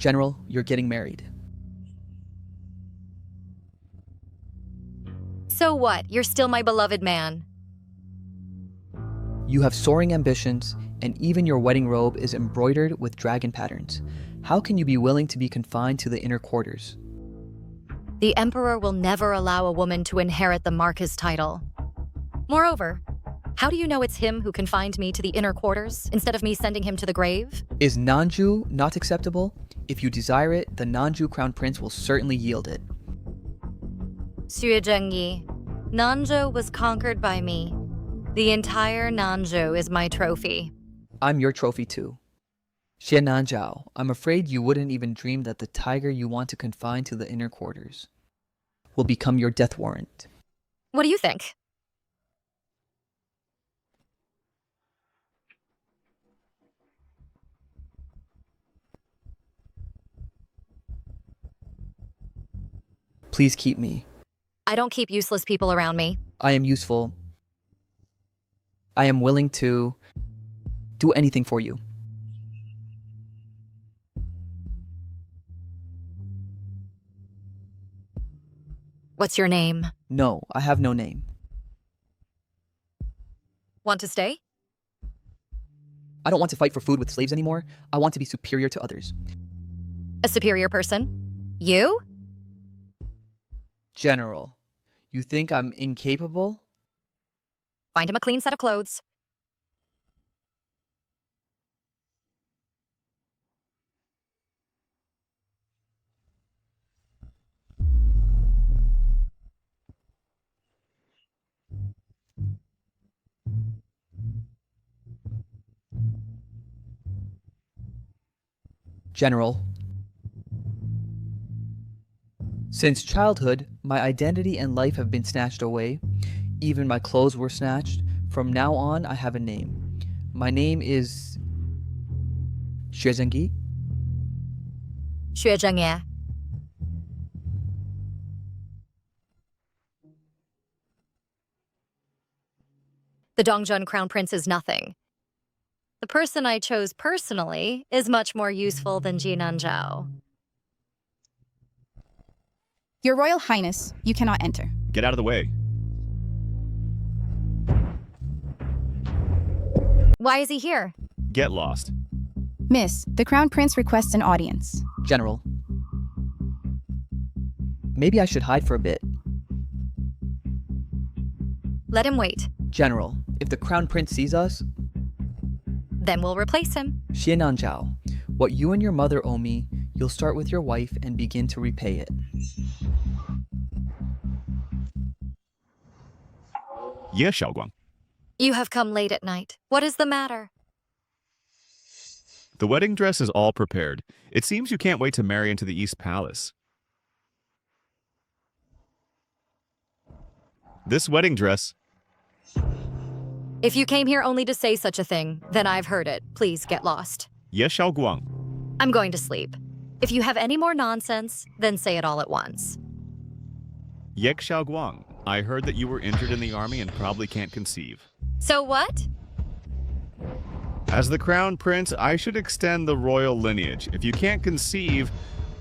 General, you're getting married. So what? You're still my beloved man. You have soaring ambitions, and even your wedding robe is embroidered with dragon patterns. How can you be willing to be confined to the inner quarters? The Emperor will never allow a woman to inherit the Marquis title. Moreover, how do you know it's him who confined me to the inner quarters instead of me sending him to the grave? Is Nanju not acceptable? If you desire it, the Nanju crown prince will certainly yield it. Xue Zhengyi, Nanzhou was conquered by me. The entire Nanzhou is my trophy. I'm your trophy too. Xie Nanzhao, I'm afraid you wouldn't even dream that the tiger you want to confine to the inner quarters will become your death warrant. What do you think? Please keep me. I don't keep useless people around me. I am useful. I am willing to do anything for you. What's your name? No, I have no name. Want to stay? I don't want to fight for food with slaves anymore. I want to be superior to others. A superior person? You? General, you think I'm incapable? Find him a clean set of clothes. General, since childhood, my identity and life have been snatched away. Even my clothes were snatched. From now on, I have a name. My name is Xue Zhengyi. Xue Zhengye. The Dongjun Crown Prince is nothing. The person I chose personally is much more useful than Jinan Zhao. Your Royal Highness, you cannot enter. Get out of the way. Why is he here? Get lost. Miss, the Crown Prince requests an audience. General, maybe I should hide for a bit. Let him wait. General, if the Crown Prince sees us, Then we'll replace him. Xie Nanzhao, what you and your mother owe me, you'll start with your wife and begin to repay it. Ye Xiaoguang. You have come late at night. What is the matter? The wedding dress is all prepared. It seems you can't wait to marry into the East Palace. This wedding dress. If you came here only to say such a thing, then I've heard it. Please get lost. Ye Xiaoguang. I'm going to sleep. If you have any more nonsense, then say it all at once. Ye Xiaoguang. I heard that you were injured in the army and probably can't conceive. So what? As the crown prince, I should extend the royal lineage. If you can't conceive,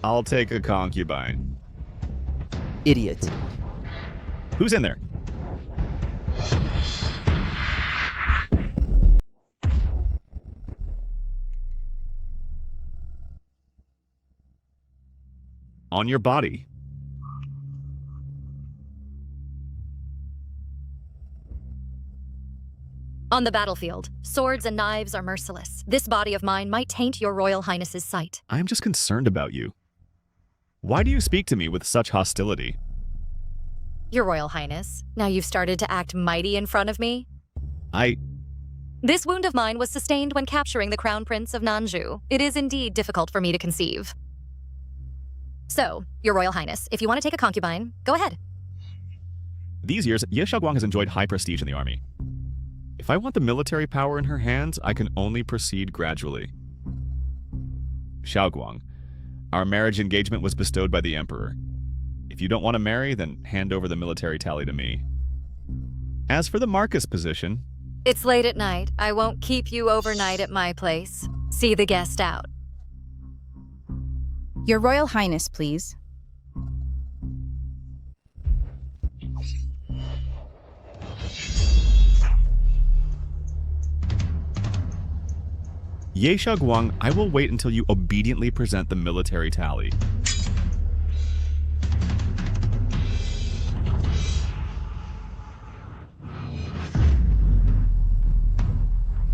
I'll take a concubine. Idiot. Who's in there? On your body. On the battlefield, swords and knives are merciless. This body of mine might taint your Royal Highness's sight. I am just concerned about you. Why do you speak to me with such hostility? Your Royal Highness, now you've started to act mighty in front of me. This wound of mine was sustained when capturing the Crown Prince of Nanju. It is indeed difficult for me to conceive. So, Your Royal Highness, if you want to take a concubine, go ahead. These years, Ye Xiaoguang has enjoyed high prestige in the army. If I want the military power in her hands, I can only proceed gradually. Xiaoguang, our marriage engagement was bestowed by the Emperor. If you don't want to marry, then hand over the military tally to me. As for the Marquis position... It's late at night. I won't keep you overnight at my place. See the guest out. Your Royal Highness, please. Yeisha Guang, I will wait until you obediently present the military tally.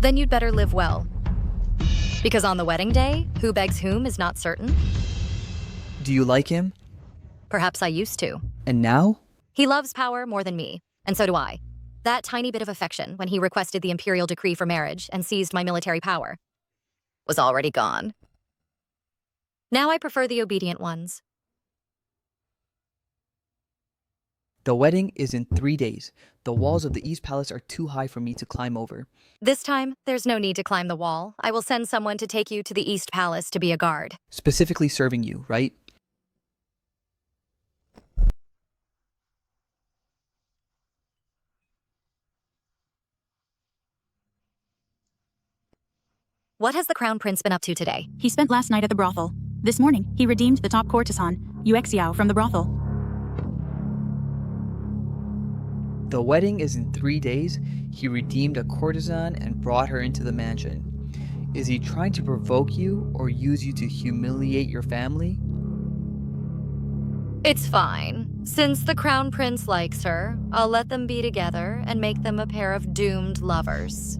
Then you'd better live well. Because on the wedding day, who begs whom is not certain. Do you like him? Perhaps I used to. And now? He loves power more than me, and so do I. That tiny bit of affection when he requested the imperial decree for marriage and seized my military power was already gone. Now I prefer the obedient ones. The wedding is in 3 days. The walls of the East Palace are too high for me to climb over. This time, there's no need to climb the wall. I will send someone to take you to the East Palace to be a guard. Specifically serving you, right? What has the Crown Prince been up to today? He spent last night at the brothel. This morning, he redeemed the top courtesan, Yuexiao, from the brothel. The wedding is in 3 days. He redeemed a courtesan and brought her into the mansion. Is he trying to provoke you or use you to humiliate your family? It's fine. Since the Crown Prince likes her, I'll let them be together and make them a pair of doomed lovers.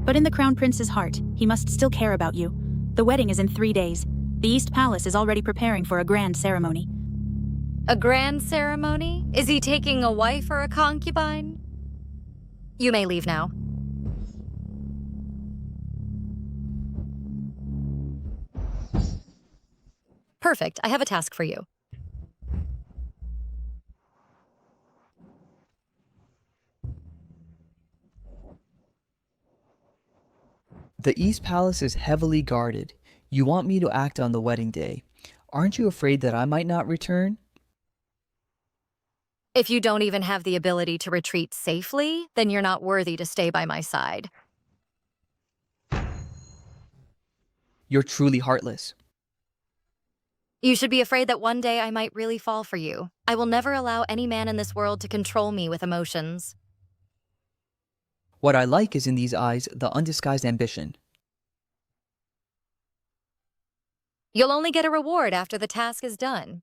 But in the Crown Prince's heart, he must still care about you. The wedding is in 3 days. The East Palace is already preparing for a grand ceremony. A grand ceremony? Is he taking a wife or a concubine? You may leave now. Perfect. I have a task for you. The East Palace is heavily guarded. You want me to act on the wedding day. Aren't you afraid that I might not return? If you don't even have the ability to retreat safely, then you're not worthy to stay by my side. You're truly heartless. You should be afraid that one day I might really fall for you. I will never allow any man in this world to control me with emotions. What I like is in these eyes the undisguised ambition. You'll only get a reward after the task is done.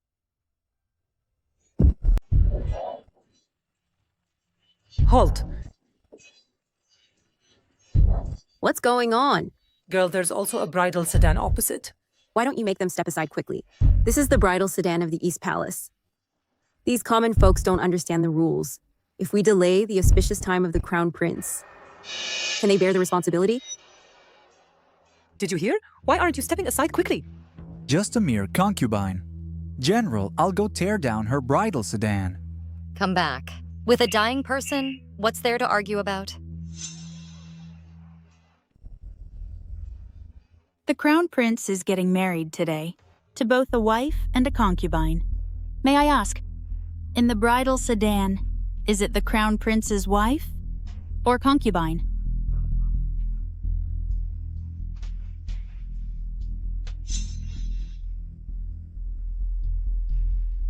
Halt. What's going on? Girl, there's also a bridal sedan opposite. Why don't you make them step aside quickly? This is the bridal sedan of the East Palace. These common folks don't understand the rules. If we delay the auspicious time of the Crown Prince, can they bear the responsibility? Did you hear? Why aren't you stepping aside quickly? Just a mere concubine. General, I'll go tear down her bridal sedan. Come back. With a dying person, what's there to argue about? The Crown Prince is getting married today, to both a wife and a concubine. May I ask, in the bridal sedan, is it the Crown Prince's wife or concubine?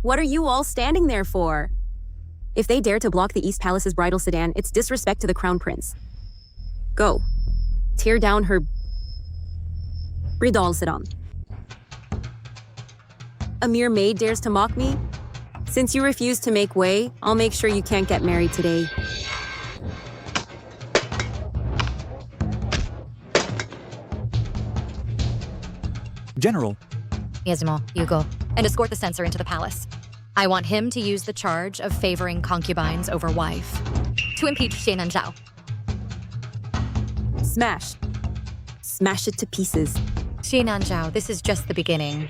What are you all standing there for? If they dare to block the East Palace's bridal sedan, it's disrespect to the Crown Prince. Go. Tear down her bridal sedan. A mere maid dares to mock me? Since you refuse to make way, I'll make sure you can't get married today. General, Yezmo, you go. And escort the censor into the palace. I want him to use the charge of favoring concubines over wife to impeach Xie Zhao. Smash. Smash it to pieces. Xie Zhao, this is just the beginning.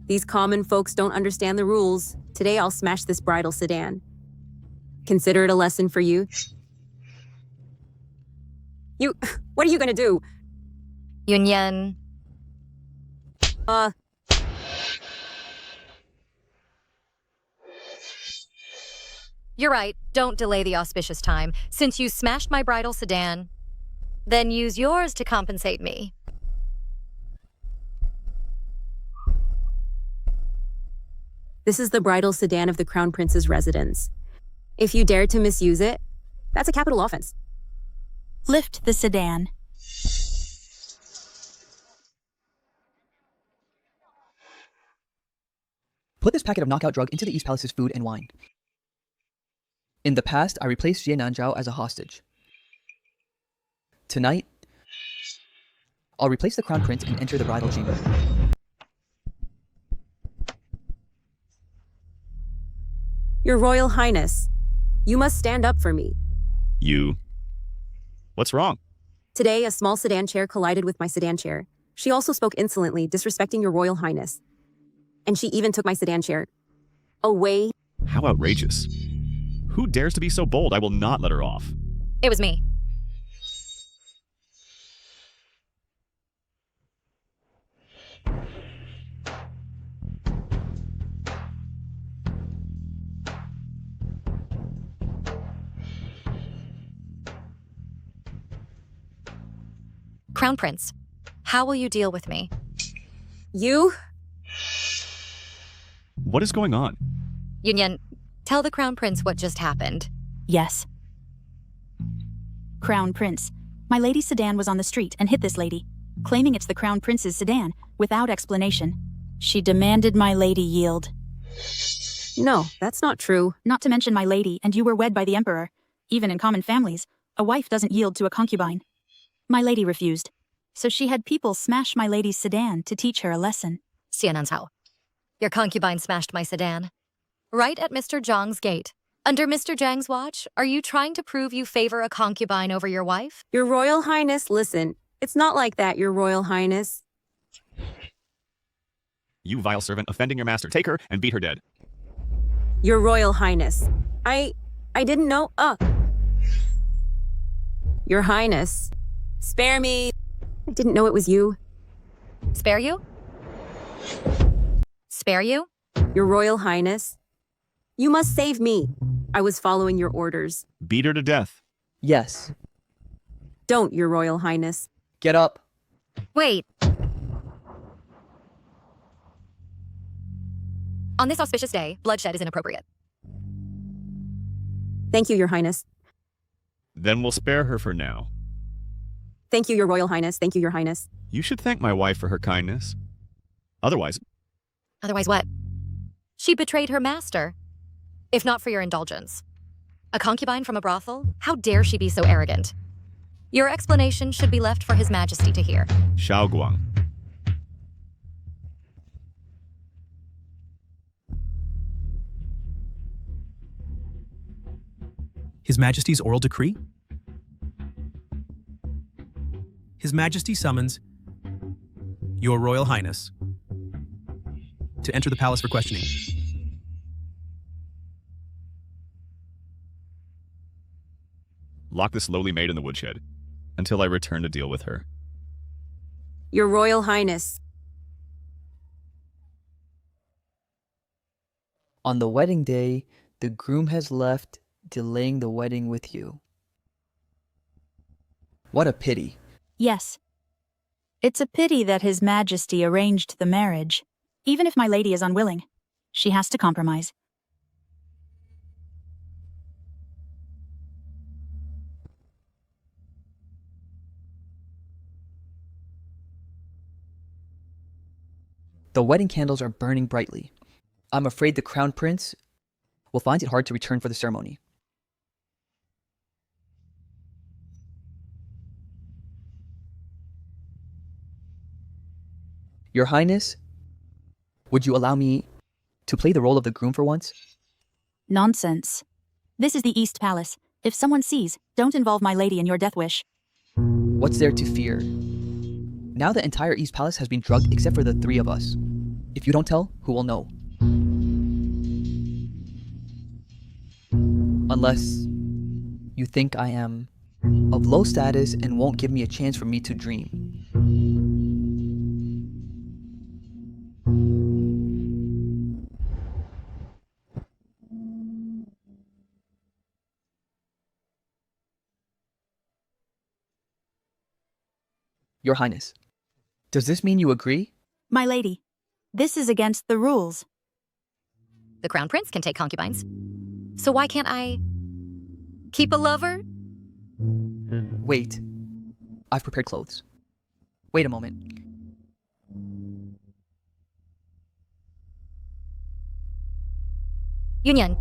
These common folks don't understand the rules. Today I'll smash this bridal sedan. Consider it a lesson for you. What are you gonna do? Yunyan, You're right, don't delay the auspicious time. Since you smashed my bridal sedan, then use yours to compensate me. This is the bridal sedan of the Crown Prince's residence. If you dare to misuse it, that's a capital offense. Lift the sedan. Put this packet of knockout drug into the East Palace's food and wine. In the past, I replaced Jie Nanzhao as a hostage. Tonight, I'll replace the Crown Prince and enter the bridal chamber. Your Royal Highness, you must stand up for me. You. What's wrong? Today, a small sedan chair collided with my sedan chair. She also spoke insolently, disrespecting your Royal Highness. And she even took my sedan chair away. How outrageous. Who dares to be so bold? I will not let her off. It was me. Crown Prince, how will you deal with me? You? What is going on? Yunyan, tell the Crown Prince what just happened. Yes. Crown Prince, my lady's sedan was on the street and hit this lady, claiming it's the Crown Prince's sedan, without explanation. She demanded my lady yield. No, that's not true. Not to mention my lady and you were wed by the Emperor. Even in common families, a wife doesn't yield to a concubine. My lady refused, so she had people smash my lady's sedan to teach her a lesson. Xiananzhao, your concubine smashed my sedan. Right at Mr. Zhang's gate. Under Mr. Zhang's watch, are you trying to prove you favor a concubine over your wife? Your Royal Highness, listen. It's not like that, Your Royal Highness. You vile servant, offending your master. Take her and beat her dead. Your Royal Highness. I didn't know. Your Highness. Spare me. I didn't know it was you. Spare you? Spare you? Your Royal Highness. You must save me. I was following your orders. Beat her to death. Yes. Don't, Your Royal Highness. Get up. Wait. On this auspicious day, bloodshed is inappropriate. Thank you, Your Highness. Then we'll spare her for now. Thank you, Your Royal Highness. Thank you, Your Highness. You should thank my wife for her kindness. Otherwise, Otherwise what? She betrayed her master. If not for your indulgence. A concubine from a brothel? How dare she be so arrogant? Your explanation should be left for His Majesty to hear. Shaoguang. His Majesty's oral decree? His Majesty summons Your Royal Highness to enter the palace for questioning. Lock this lowly maid in the woodshed until I return to deal with her. Your Royal Highness. On the wedding day, the groom has left, delaying the wedding with you. What a pity. Yes. It's a pity that His Majesty arranged the marriage. Even if my lady is unwilling, she has to compromise. The wedding candles are burning brightly. I'm afraid the Crown Prince will find it hard to return for the ceremony. Your Highness, would you allow me to play the role of the groom for once? Nonsense. This is the East Palace. If someone sees, don't involve my lady in your death wish. What's there to fear? Now the entire East Palace has been drugged except for the three of us. If you don't tell, who will know? Unless you think I am of low status and won't give me a chance for me to dream. Your Highness, does this mean you agree? My lady, this is against the rules. The crown prince can take concubines. So why can't I keep a lover? Wait. I've prepared clothes. Wait a moment. Yunyan,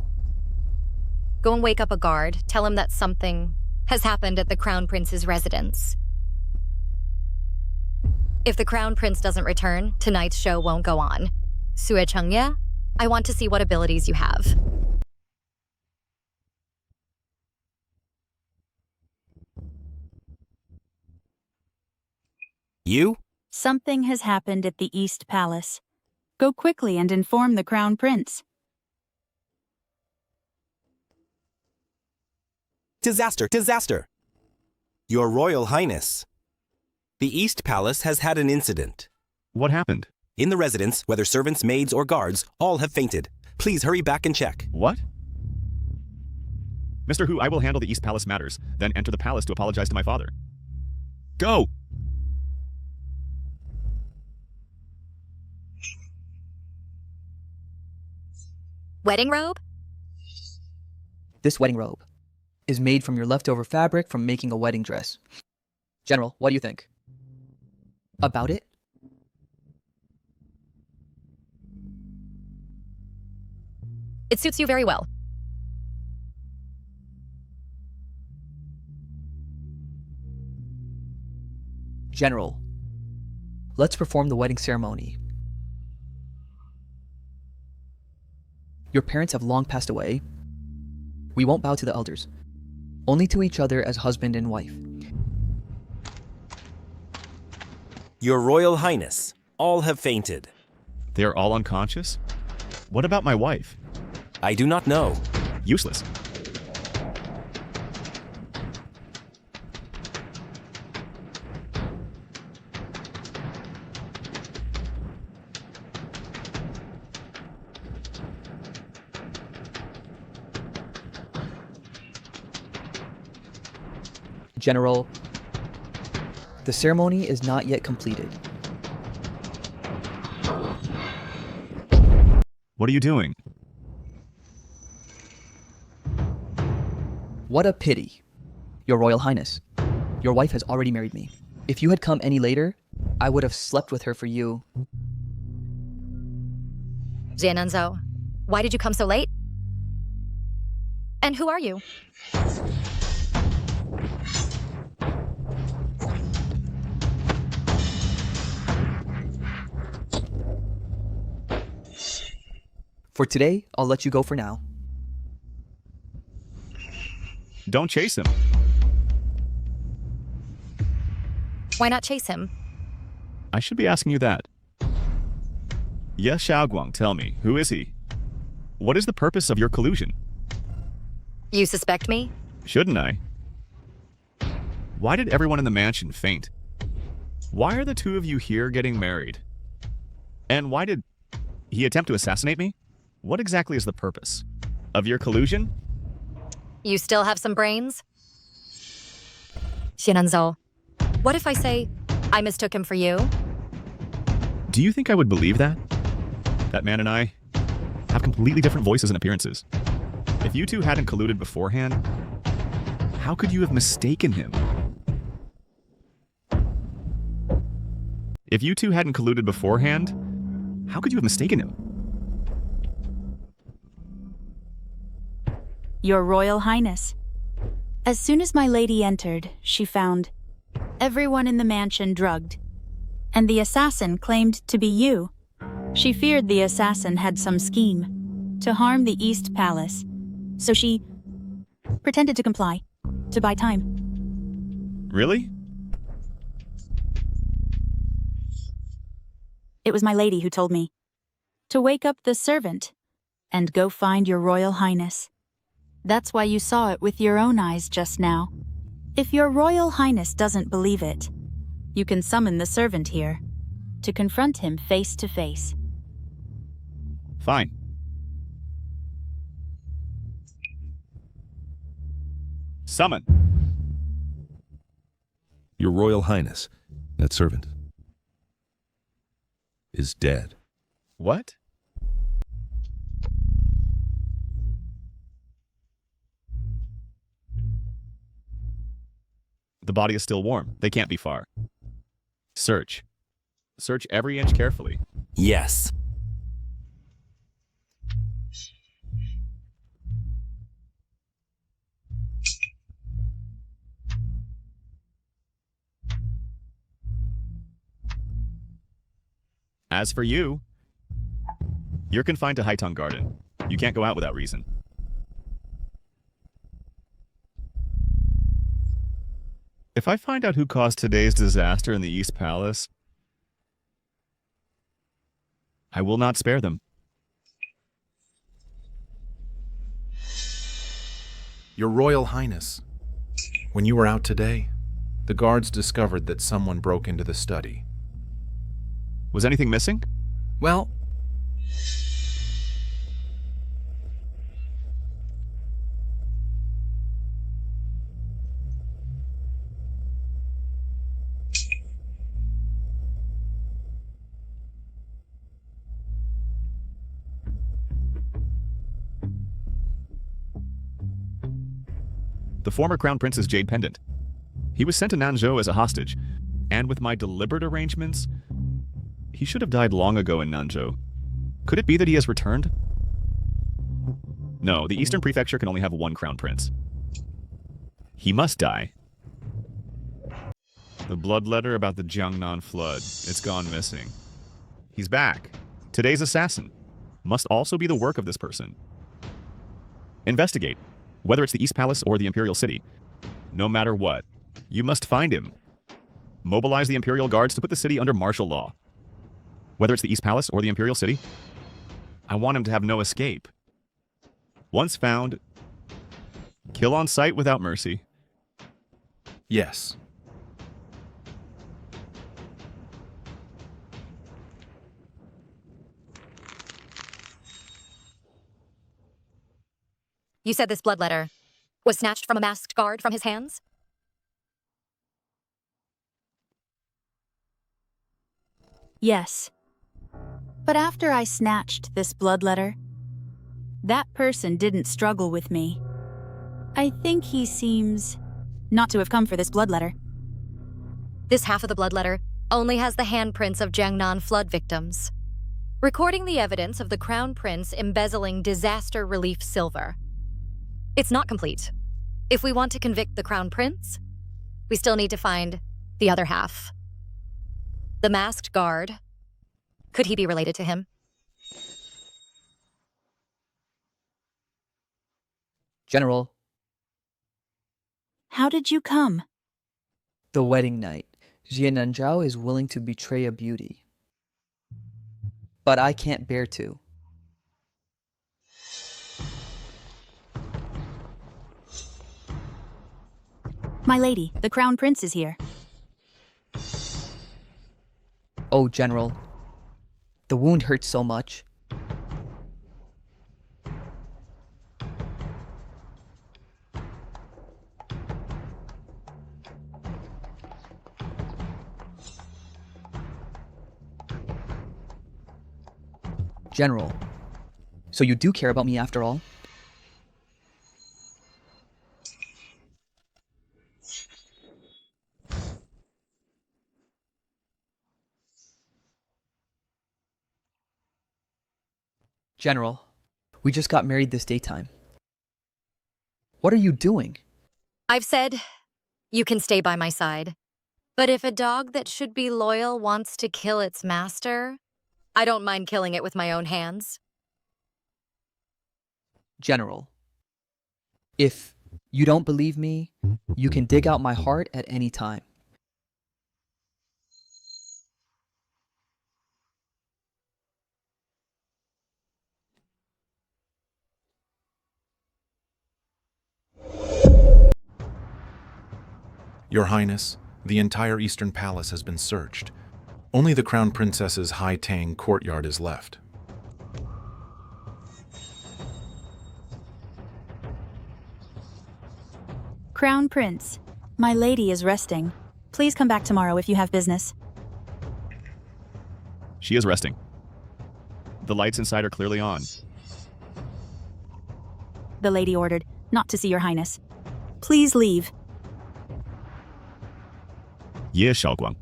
go and wake up a guard. Tell him that something has happened at the crown prince's residence. If the crown prince doesn't return, tonight's show won't go on. Sue Chengye, I want to see what abilities you have. You? Something has happened at the East Palace. Go quickly and inform the crown prince. Disaster! Disaster! Your Royal Highness. The East Palace has had an incident. What happened? In the residence, whether servants, maids, or guards, all have fainted. Please hurry back and check. What? Mr. Hu, I will handle the East Palace matters, then enter the palace to apologize to my father. Go! Wedding robe? This wedding robe is made from your leftover fabric from making a wedding dress. General, what do you think? About it? It suits you very well. General, let's perform the wedding ceremony. Your parents have long passed away. We won't bow to the elders, only to each other as husband and wife. Your Royal Highness, all have fainted. They are all unconscious? What about my wife? I do not know. Useless. General, the ceremony is not yet completed. What are you doing? What a pity. Your Royal Highness, your wife has already married me. If you had come any later, I would have slept with her for you. Jiananzhou, why did you come so late? And who are you? For today, I'll let you go for now. Don't chase him. Why not chase him? I should be asking you that. Ye Xiaoguang, tell me, who is he? What is the purpose of your collusion? You suspect me? Shouldn't I? Why did everyone in the mansion faint? Why are the two of you here getting married? And why did he attempt to assassinate me? What exactly is the purpose of your collusion? You still have some brains? Jiananzhou, what if I say I mistook him for you? Do you think I would believe that? That man and I have completely different voices and appearances. If you two hadn't colluded beforehand, how could you have mistaken him? If you two hadn't colluded beforehand, how could you have mistaken him? Your Royal Highness. As soon as my lady entered, she found everyone in the mansion drugged, and the assassin claimed to be you. She feared the assassin had some scheme to harm the East Palace, so she pretended to comply, to buy time. Really? It was my lady who told me to wake up the servant and go find your Royal Highness. That's why you saw it with your own eyes just now. If your Royal Highness doesn't believe it, you can summon the servant here to confront him face to face. Fine. Summon. Your Royal Highness, That servant is dead. What? The body is still warm. They can't be far. Search. Search every inch carefully. Yes. As for you, you're confined to Hightong Garden. You can't go out without reason. If I find out who caused today's disaster in the East Palace, I will not spare them. Your Royal Highness, when you were out today, the guards discovered that someone broke into the study. Was anything missing? Well, The former Crown Prince's jade pendant. He was sent to Nanzhou as a hostage, and with my deliberate arrangements, he should have died long ago in Nanzhou. Could it be that he has returned? No, the Eastern Prefecture can only have one Crown Prince. He must die. The blood letter about the Jiangnan flood. It's gone missing. He's back. Today's assassin must also be the work of this person. Investigate. Whether it's the East Palace or the Imperial City. No matter what, you must find him. Mobilize the Imperial Guards to put the city under martial law. Whether it's the East Palace or the Imperial City, I want him to have no escape. Once found, kill on sight without mercy. yes. You said this blood letter was snatched from a masked guard from his hands? Yes. But after I snatched this blood letter, that person didn't struggle with me. I think he seems not to have come for this blood letter. This half of the blood letter only has the handprints of Jiangnan flood victims, recording the evidence of the Crown Prince embezzling disaster relief silver. It's not complete. If we want to convict the Crown Prince, we still need to find the other half. The masked guard. Could he be related to him? General, How did you come? the wedding night. Jie Nanzhao is willing to betray a beauty. But I can't bear to. My lady, the Crown Prince is here. Oh, General. The wound hurts so much. General, so you do care about me after all? General, we just got married this daytime. What are you doing? I've said you can stay by my side. But if a dog that should be loyal wants to kill its master, I don't mind killing it with my own hands. General, if you don't believe me, you can dig out my heart at any time. Your Highness, the entire Eastern Palace has been searched. Only the Crown Princess's Haitang courtyard is left. Crown Prince, my lady is resting. Please come back tomorrow if you have business. She is resting. The lights inside are clearly on. The lady ordered not to see your highness. Please leave. Ye Shaoguang.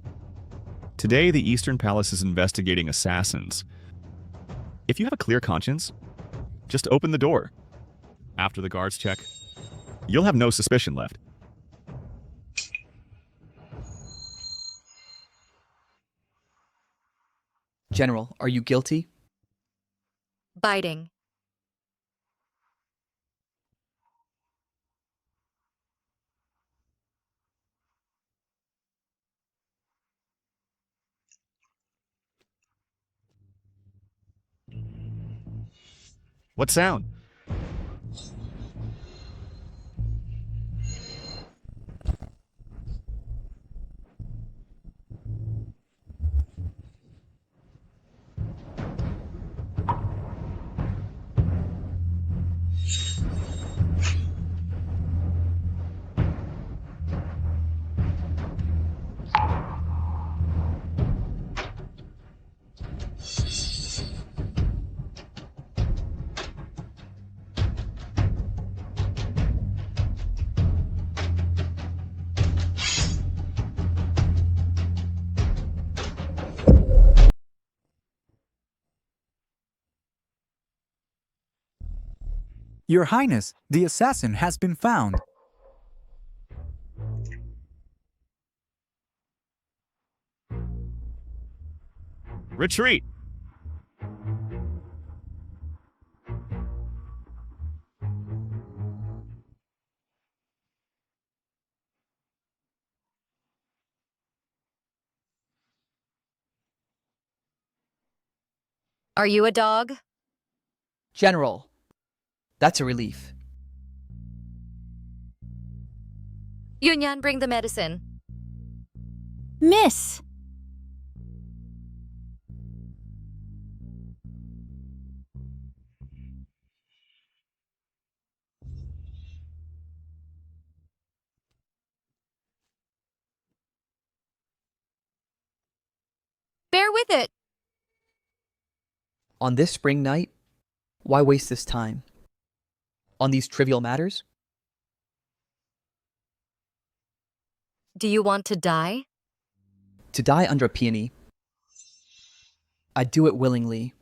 Today, the Eastern Palace is investigating assassins. If you have a clear conscience, just open the door. After the guards check, you'll have no suspicion left. General, are you guilty? Biting. What sound? Your Highness, the assassin has been found. Retreat! Are you a dog? General, that's a relief. Yunyan, bring the medicine. Miss! Bear with it. On this spring night, why waste this time? On these trivial matters? Do you want to die? To die under a peony. I'd do it willingly.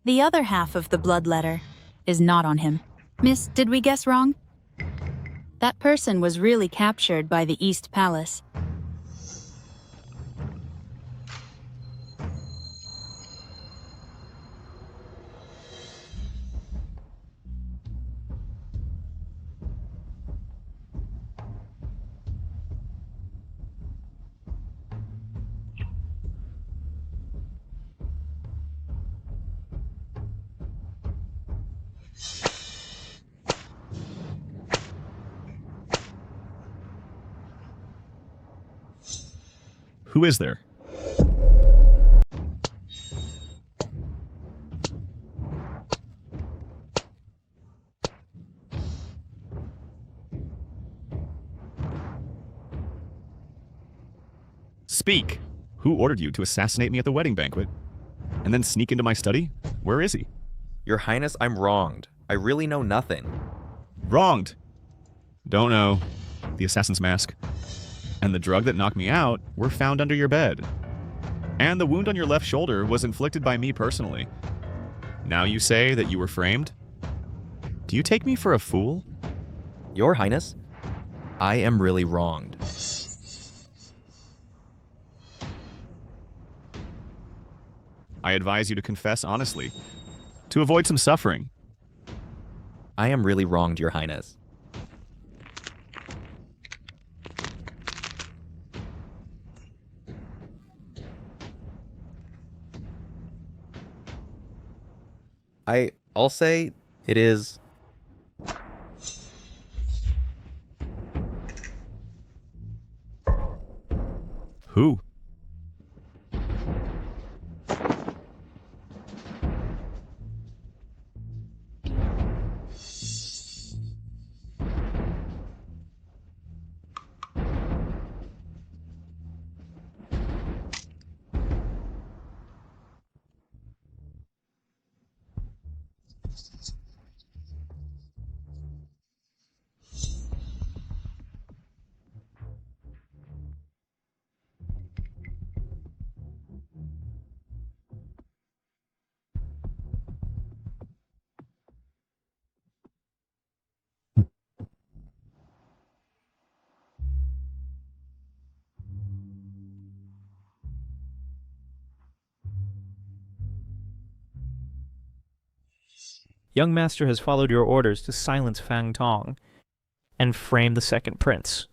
The other half of the blood letter is not on him. Miss, did we guess wrong? That person was really captured by the East Palace. Who is there? Speak! Who ordered you to assassinate me at the wedding banquet? And then sneak into my study? Where is he? Your Highness, I'm wronged. I really know nothing. Wronged! Don't know. The assassin's mask. And the drug that knocked me out were found under your bed. And the wound on your left shoulder was inflicted by me personally. Now you say that you were framed? Do you take me for a fool? Your Highness, I am really wronged. I advise you to confess honestly, to avoid some suffering. I am really wronged, Your Highness. I'll say it is... Who? Young master has followed your orders to silence Fang Tong and frame the second prince.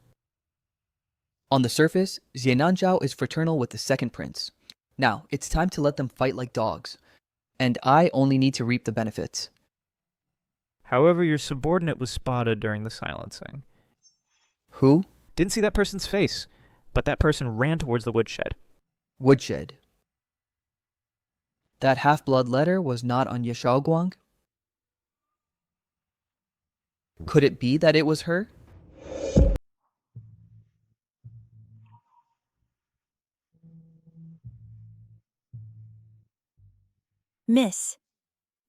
On the surface, Xiananzhao is fraternal with the second prince. Now, it's time to let them fight like dogs. And I only need to reap the benefits. However, your subordinate was spotted during the silencing. Who? Didn't see that person's face, but that person ran towards the woodshed. Woodshed. That half-blood letter was not on Ye Shaoguang? Could it be that it was her? Miss,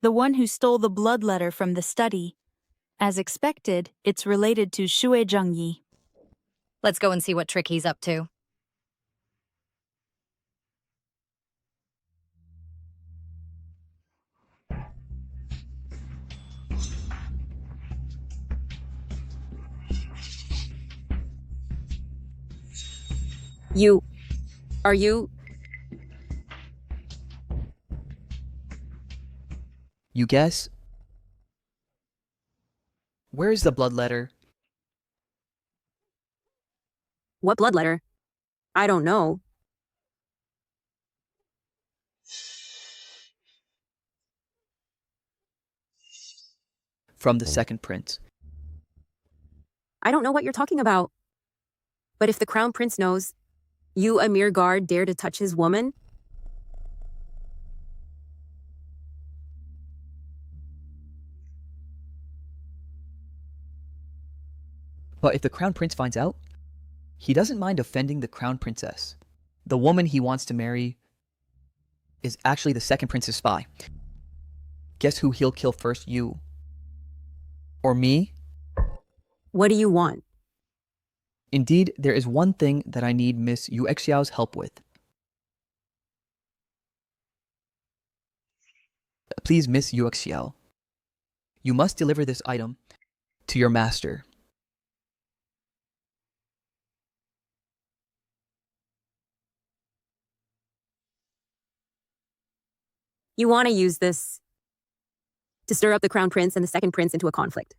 the one who stole the blood letter from the study. As expected, it's related to Shui Zhengyi. Let's go and see what trick he's up to. Are you... You guess? Where's the blood letter? What blood letter? I don't know. From the second prince. I don't know what you're talking about. But if the crown prince knows, you, a mere guard, dare to touch his woman? But if the crown prince finds out, he doesn't mind offending the crown princess. The woman he wants to marry is actually the second prince's spy. Guess who he'll kill first, you? Or me? What do you want? Indeed, there is one thing that I need Miss Yu Xiao's help with. Please, Miss Yu Xiao, you must deliver this item to your master. You want to use this to stir up the crown prince and the second prince into a conflict.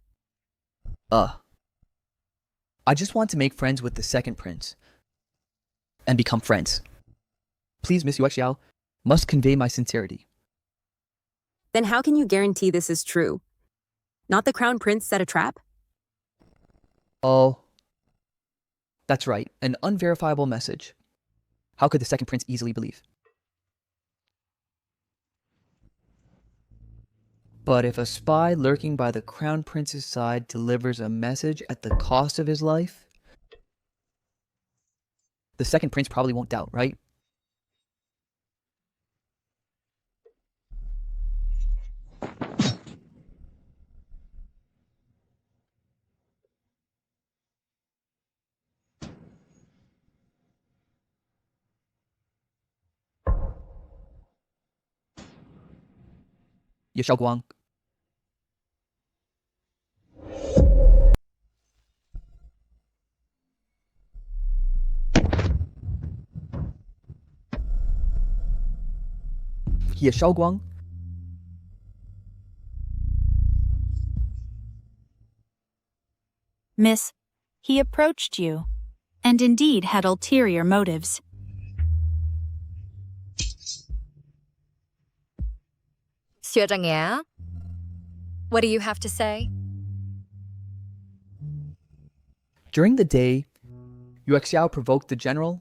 I just want to make friends with the second prince and become friends. Please, Miss Yu Xiao, must convey my sincerity. Then how can you guarantee this is true? Not the crown prince set a trap? Oh, that's right, an unverifiable message. How could the second prince easily believe? But if a spy lurking by the crown prince's side delivers a message at the cost of his life, the second prince probably won't doubt, right? Ye Shaoguang. He is Shaoguang. Miss, he approached you, and indeed had ulterior motives. Xue what do you have to say? During the day, Yue Xiao provoked the general.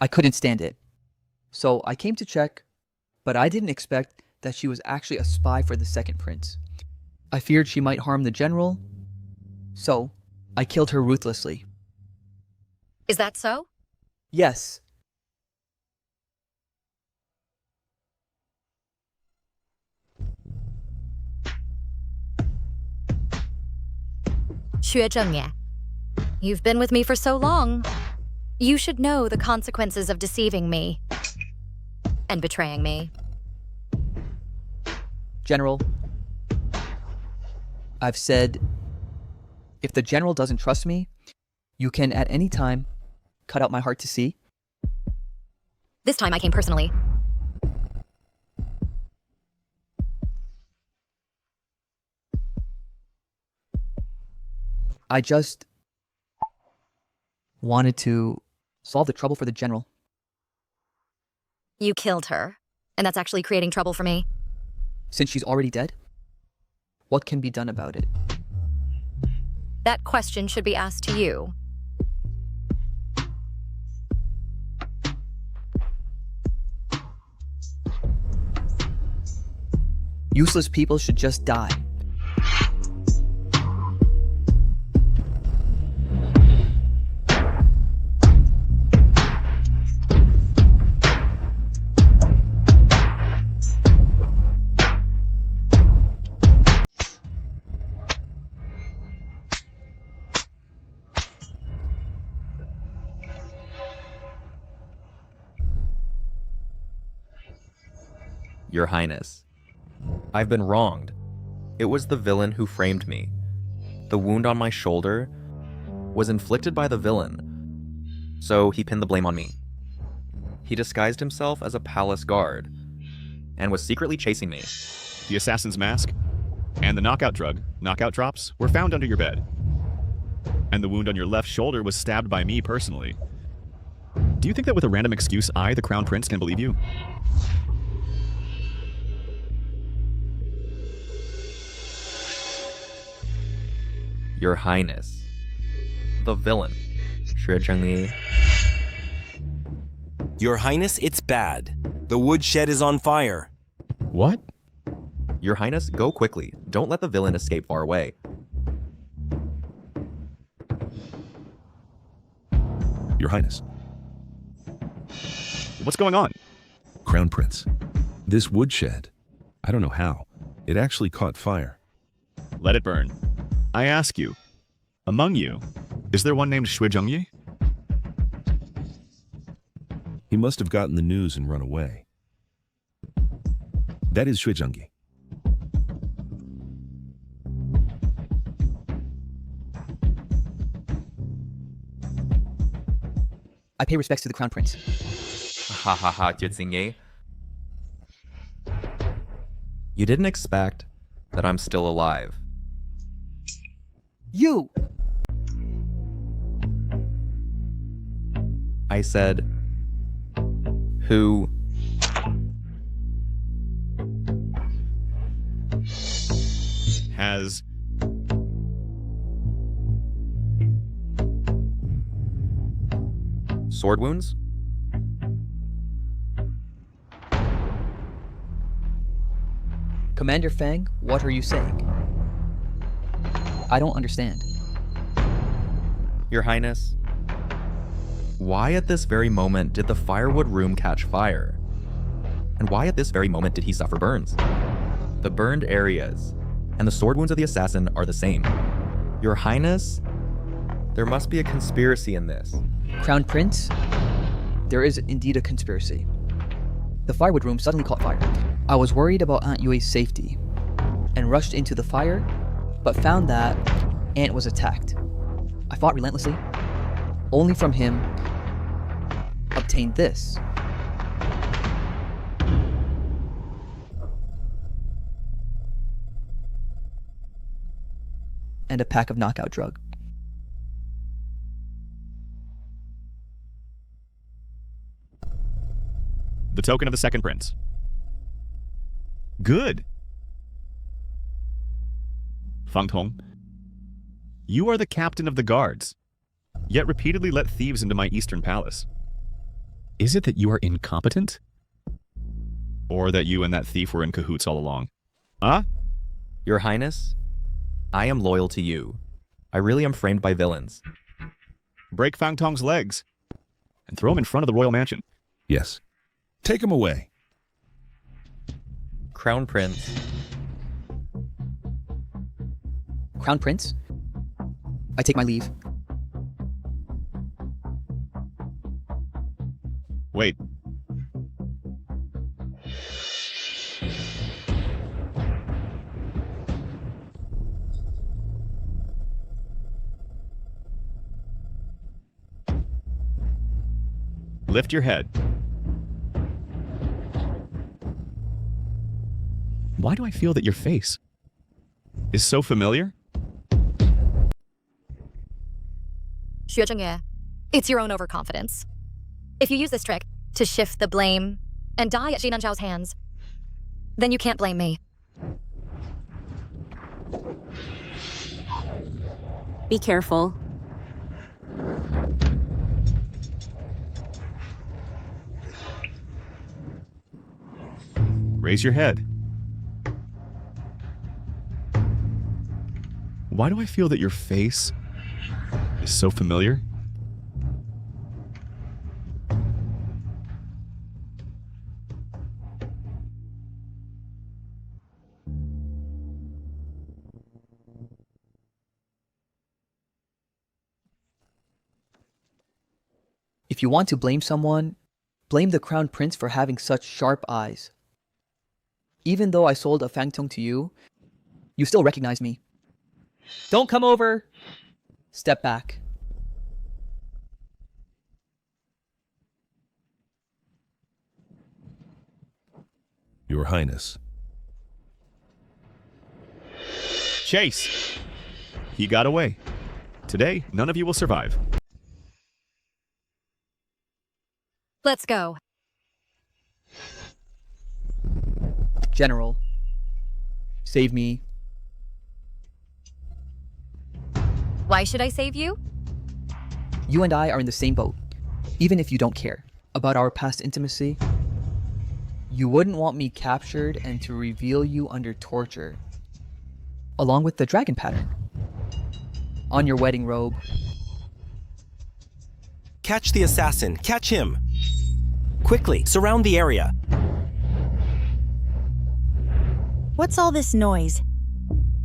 I couldn't stand it. So I came to check, but I didn't expect that she was actually a spy for the second prince. I feared she might harm the general, so I killed her ruthlessly. Is that so? Yes. Xue you've been with me for so long. You should know the consequences of deceiving me and betraying me. General, I've said, if the general doesn't trust me, you can at any time cut out my heart to see. This time I came personally. I just wanted to solve the trouble for the general. You killed her, and that's actually creating trouble for me. Since she's already dead, what can be done about it? That question should be asked to you. Useless people should just die. Your Highness, I've been wronged. It was the villain who framed me. The wound on my shoulder was inflicted by the villain, so he pinned the blame on me. He disguised himself as a palace guard and was secretly chasing me. The assassin's mask and the knockout drug, knockout drops, were found under your bed. And the wound on your left shoulder was stabbed by me personally. Do you think that with a random excuse, I, the Crown Prince, can believe you? Your Highness, the villain, Xue Zhengyi. Your Highness, it's bad. The woodshed is on fire. What? Your Highness, go quickly. Don't let the villain escape far away. Your Highness. What's going on? Crown Prince, this woodshed, I don't know how, it actually caught fire. Let it burn. I ask you, among you, is there one named Xue Zhengyi? He must have gotten the news and run away. That is Xue Zhengyi. I pay respects to the Crown Prince. Ha ha ha, Jitsinge. You didn't expect that I'm still alive. You! I said, who has sword wounds? Commander Fang, what are you saying? I don't understand. Your Highness, why at this very moment did the firewood room catch fire? And why at this very moment did he suffer burns? The burned areas and the sword wounds of the assassin are the same. Your Highness, there must be a conspiracy in this. Crown Prince, there is indeed a conspiracy. The firewood room suddenly caught fire. I was worried about Aunt Yue's safety and rushed into the fire, but found that Aunt was attacked. I fought relentlessly, only from him obtained this. and a pack of knockout drug. The token of the second prince. Good. Fang Tong, you are the captain of the guards, yet repeatedly let thieves into my eastern palace. Is it that you are incompetent? Or that you and that thief were in cahoots all along? Huh? Your Highness, I am loyal to you. I really am framed by villains. Break Fang Tong's legs and throw him in front of the royal mansion. Yes. Take him away. Crown Prince. Crown Prince, I take my leave. Wait. Lift your head. Why do I feel that your face is so familiar? 薛正业, it's your own overconfidence. If you use this trick to shift the blame and die at Jinan Zhao's hands, then you can't blame me. Be careful. Raise your head. Why do I feel that your face is so familiar? If you want to blame someone, blame the Crown Prince for having such sharp eyes. Even though I sold a Fang Tong to you, you still recognize me. Don't come over! Step back. Your Highness. Chase! He got away. Today, none of you will survive. Let's go. General, save me. Why should I save you? You and I are in the same boat, even if you don't care about our past intimacy. You wouldn't want me captured and to reveal you under torture, along with the dragon pattern on your wedding robe. Catch the assassin. Catch him. Quickly, surround the area. What's all this noise?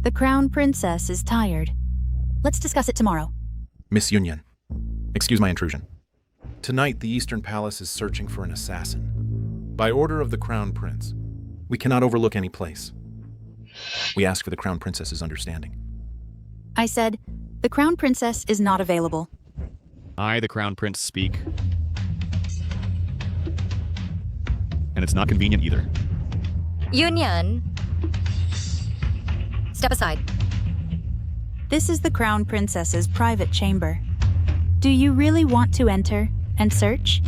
The Crown Princess is tired. Let's discuss it tomorrow. Miss Yunyan, excuse my intrusion. Tonight, the Eastern Palace is searching for an assassin. By order of the Crown Prince, we cannot overlook any place. We ask for the Crown Princess's understanding. I said, the Crown Princess is not available. I, the Crown Prince, speak. And it's not convenient either. Yunyan. Step aside. This is the Crown Princess's private chamber. Do you really want to enter and search?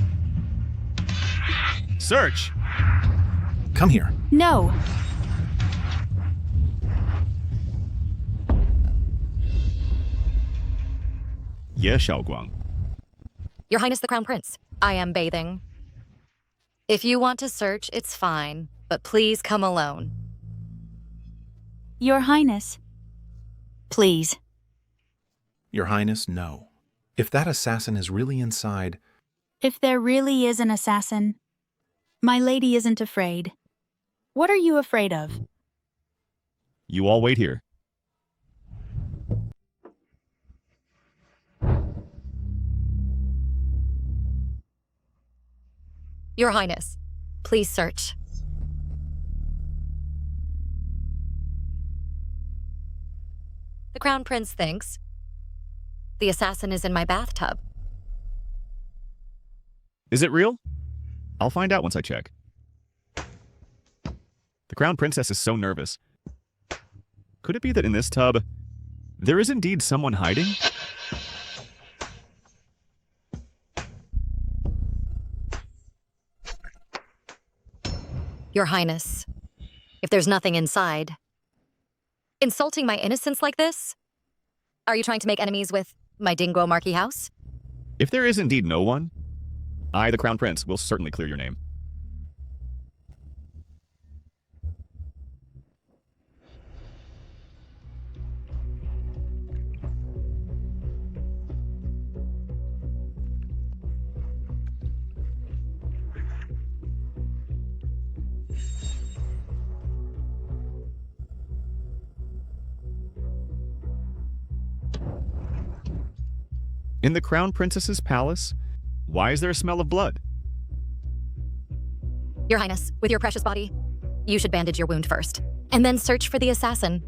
Search! Come here. No. Ye Shaoguang. Your Highness the Crown Prince, I am bathing. If you want to search, it's fine, but please come alone. Your Highness. Please. Your Highness, no. If that assassin is really inside... If there really is an assassin, my lady isn't afraid. What are you afraid of? You all wait here. Your Highness, please search. The Crown Prince thinks the assassin is in my bathtub. Is it real? I'll find out once I check. The Crown Princess is so nervous. Could it be that in this tub, There is indeed someone hiding? Your Highness, if there's nothing inside, insulting my innocence like this? Are you trying to make enemies with my dingo marquee house? If there is indeed no one, I, the Crown Prince, will certainly clear your name. In the Crown Princess's palace, why is there a smell of blood? Your Highness, with your precious body, you should bandage your wound first, and then search for the assassin.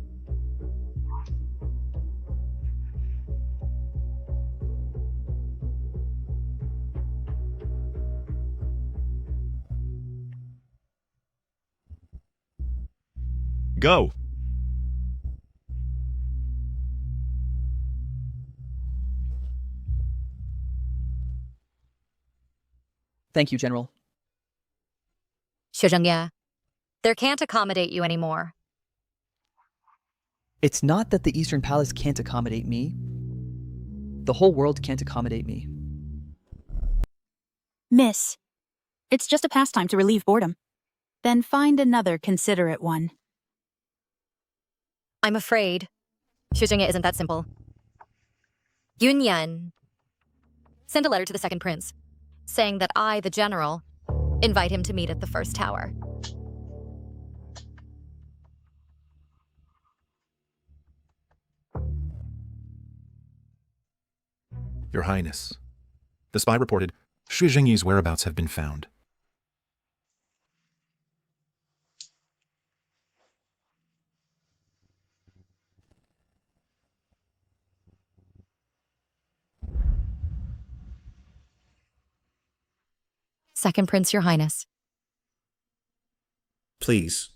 Go! Thank you, General. 学生呀, there can't accommodate you anymore. It's not that the Eastern Palace can't accommodate me. The whole world can't accommodate me. Miss, it's just a pastime to relieve boredom. Then find another considerate one. I'm afraid 学生 isn't that simple. Yunyan, send a letter to the second prince, saying that I, the general, invite him to meet at the first tower. Your Highness, the spy reported Xue Zhengyi's whereabouts have been found. Second Prince, Your Highness. Please.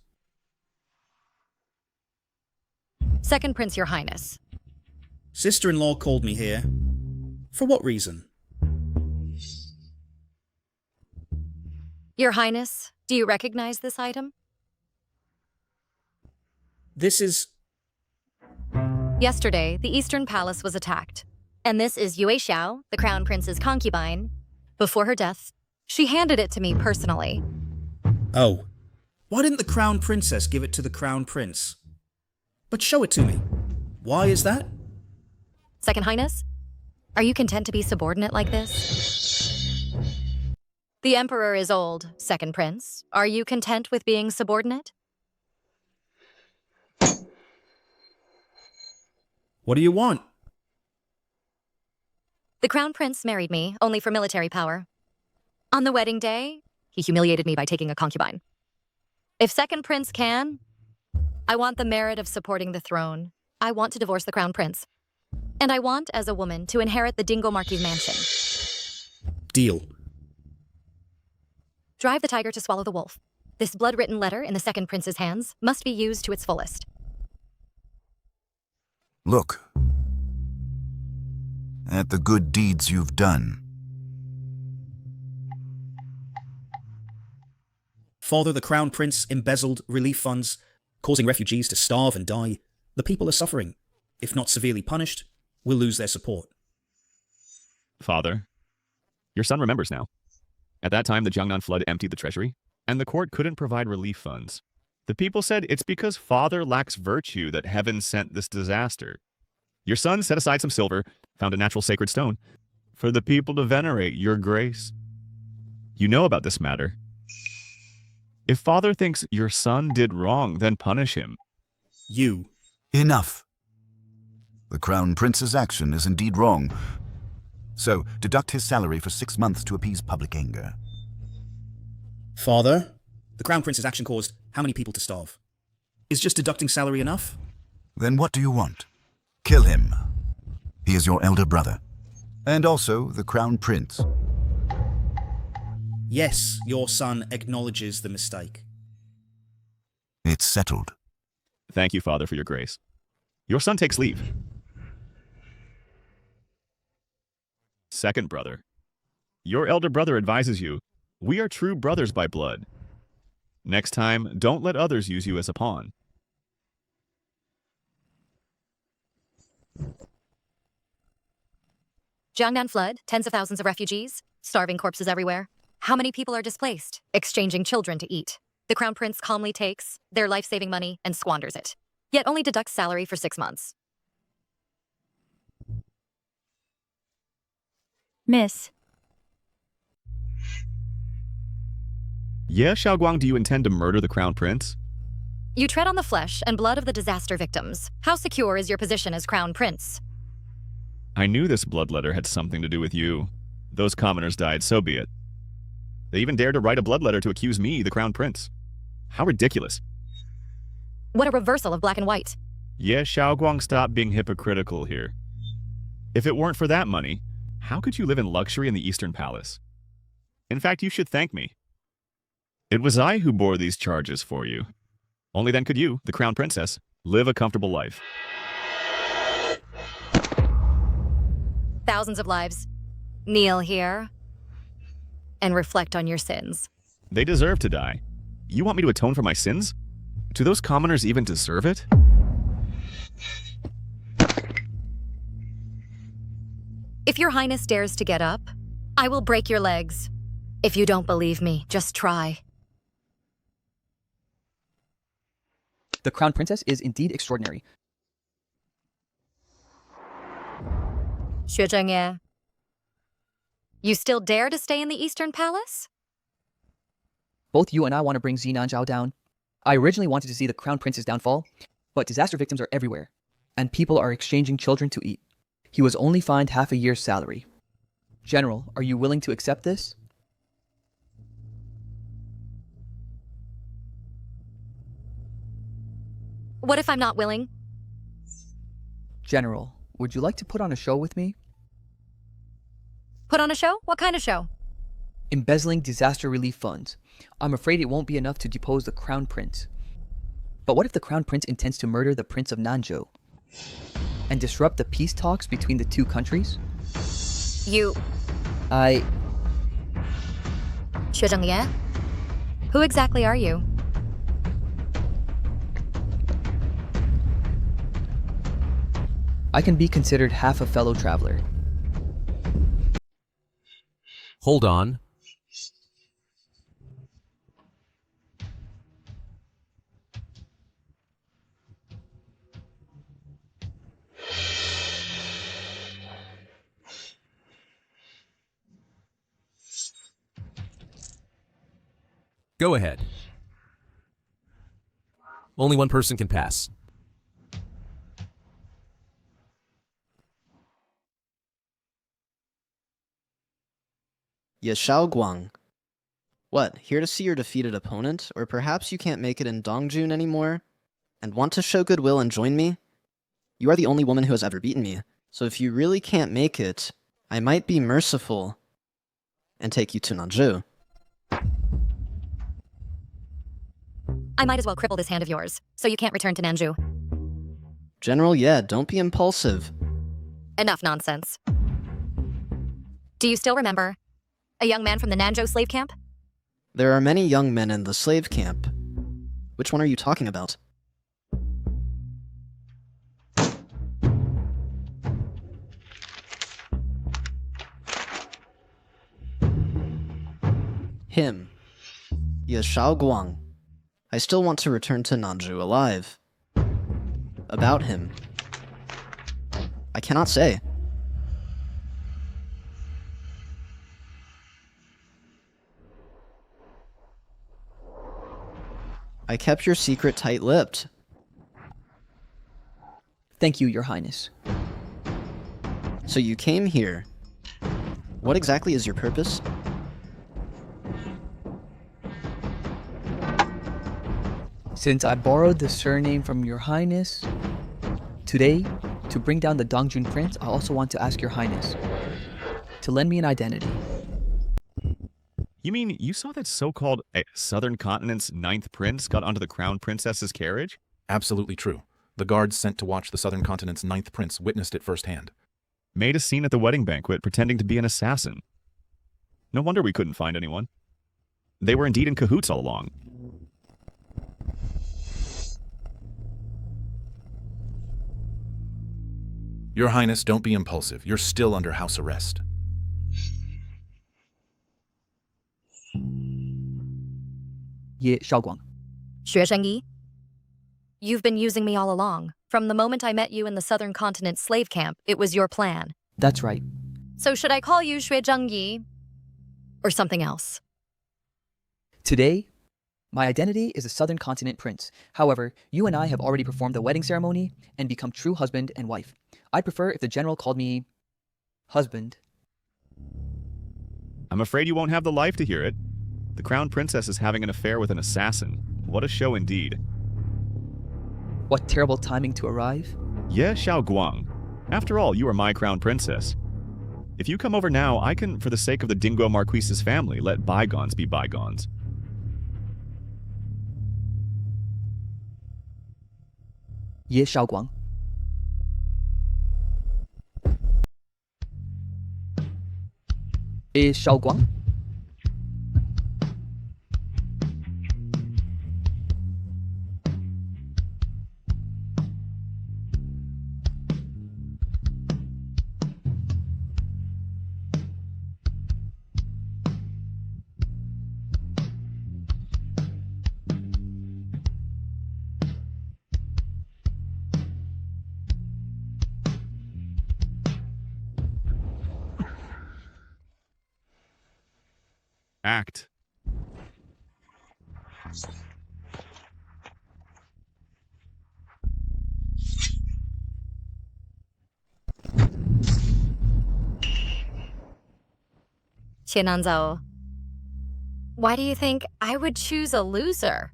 Second Prince, Your Highness. Sister-in-law called me here. For what reason? Your Highness, do you recognize this item? This is... Yesterday, the Eastern Palace was attacked. And this is Yue Xiao, the Crown Prince's concubine. Before her death, she handed it to me personally. Oh. Why didn't the Crown Princess give it to the Crown Prince? But show it to me. Why is that? Second Highness, are you content to be subordinate like this? The Emperor is old, Second Prince. Are you content with being subordinate? What do you want? The Crown Prince married me only for military power. On the wedding day, he humiliated me by taking a concubine. If Second Prince can, I want the merit of supporting the throne. I want to divorce the Crown Prince. And I want, as a woman, to inherit the Dingo Marquis mansion. Deal. Drive the tiger to swallow the wolf. This blood-written letter in the Second Prince's hands must be used to its fullest. Look at the good deeds you've done. Father, the Crown Prince embezzled relief funds, causing refugees to starve and die. The people are suffering. If not severely punished, we'll lose their support. Father, your son remembers now. At that time, the Jiangnan flood emptied the treasury, and the court couldn't provide relief funds. The people said it's because Father lacks virtue that heaven sent this disaster. Your son set aside some silver, found a natural sacred stone, for the people to venerate your grace. You know about this matter. If Father thinks your son did wrong, then punish him. You. Enough. The Crown Prince's action is indeed wrong. So, deduct his salary for 6 months to appease public anger. Father, the Crown Prince's action caused how many people to starve? Is just deducting salary enough? Then what do you want? Kill him. He is your elder brother. And also the Crown Prince. Yes, your son acknowledges the mistake. It's settled. Thank you, Father, for your grace. Your son takes leave. second brother. Your elder brother advises you, we are true brothers by blood. Next time, don't let others use you as a pawn. Jiangnan flood, tens of thousands of refugees, starving corpses everywhere. How many people are displaced, exchanging children to eat? The Crown Prince calmly takes their life-saving money and squanders it, yet only deducts salary for 6 months. Miss, Yeah, Xiaoguang, do you intend to murder the Crown Prince? You tread on the flesh and blood of the disaster victims. How secure is your position as Crown Prince? I knew this bloodletter had something to do with you. Those commoners died, so be it. They even dared to write a bloodletter to accuse me, the Crown Prince. How ridiculous. What a reversal of black and white. Yeah, Xiaoguang, stop being hypocritical here. If it weren't for that money, how could you live in luxury in the Eastern Palace? In fact, you should thank me. It was I who bore these charges for you. Only then could you, the Crown Princess, live a comfortable life. Thousands of lives. Kneel here and reflect on your sins. They deserve to die. You want me to atone for my sins? Do those commoners even deserve it? If your highness dares to get up, I will break your legs. If you don't believe me, just try. The Crown Princess is indeed extraordinary. Xue Zhengye, you still dare to stay in the Eastern Palace? Both you and I want to bring Zinan Zhao down. I originally wanted to see the Crown Prince's downfall, but disaster victims are everywhere, and people are exchanging children to eat. He was only fined half a year's salary. General, are you willing to accept this? What if I'm not willing? General, would you like to put on a show with me? Put on a show? What kind of show? Embezzling disaster relief funds. I'm afraid it won't be enough to depose the Crown Prince. But what if the Crown Prince intends to murder the Prince of Nanzhou and disrupt the peace talks between the two countries? You... I... Xue Zhengye? Who exactly are you? I can be considered half a fellow traveler. Hold on. Go ahead. Only one person can pass. Yashao Guang. What, here to see your defeated opponent? Or perhaps you can't make it in Dongjun anymore? And want to show goodwill and join me? You are the only woman who has ever beaten me, so if you really can't make it, I might be merciful and take you to Nanzhou. I might as well cripple this hand of yours, so you can't return to Nanzhou. General, yeah, don't be impulsive. Enough nonsense. Do you still remember? A young man from the Nanzhou slave camp? There are many young men in the slave camp. Which one are you talking about? Him. Yashao Guang. I still want to return to Nanzhou alive. About him. I cannot say. I kept your secret tight-lipped. Thank you, Your Highness. So you came here. What exactly is your purpose? Since I borrowed the surname from Your Highness, today, to bring down the Dongjun Prince, I also want to ask Your Highness to lend me an identity. You mean you saw that so-called Southern Continent's 9th Prince got onto the Crown Princess's carriage? Absolutely true. The guards sent to watch the Southern Continent's 9th Prince witnessed it firsthand. Made a scene at the wedding banquet pretending to be an assassin. No wonder we couldn't find anyone. They were indeed in cahoots all along. Your Highness, don't be impulsive. You're still under house arrest. Ye Shaoguang. 学生一, you've been using me all along. From the moment I met you in the Southern Continent slave camp, it was your plan. That's right. So should I call you 学生一 or something else? Today, my identity is a Southern Continent prince. However, you and I have already performed the wedding ceremony and become true husband and wife. I'd prefer if the general called me husband. I'm afraid you won't have the life to hear it. The crown princess is having an affair with an assassin. What a show indeed. What terrible timing to arrive. Ye Shaoguang. After all, you are my crown princess. If you come over now, I can, for the sake of the Dingo Marquise's family, let bygones be bygones. Ye Shaoguang. Is Shaoguang? Act. Qiananzhou, why do you think I would choose a loser?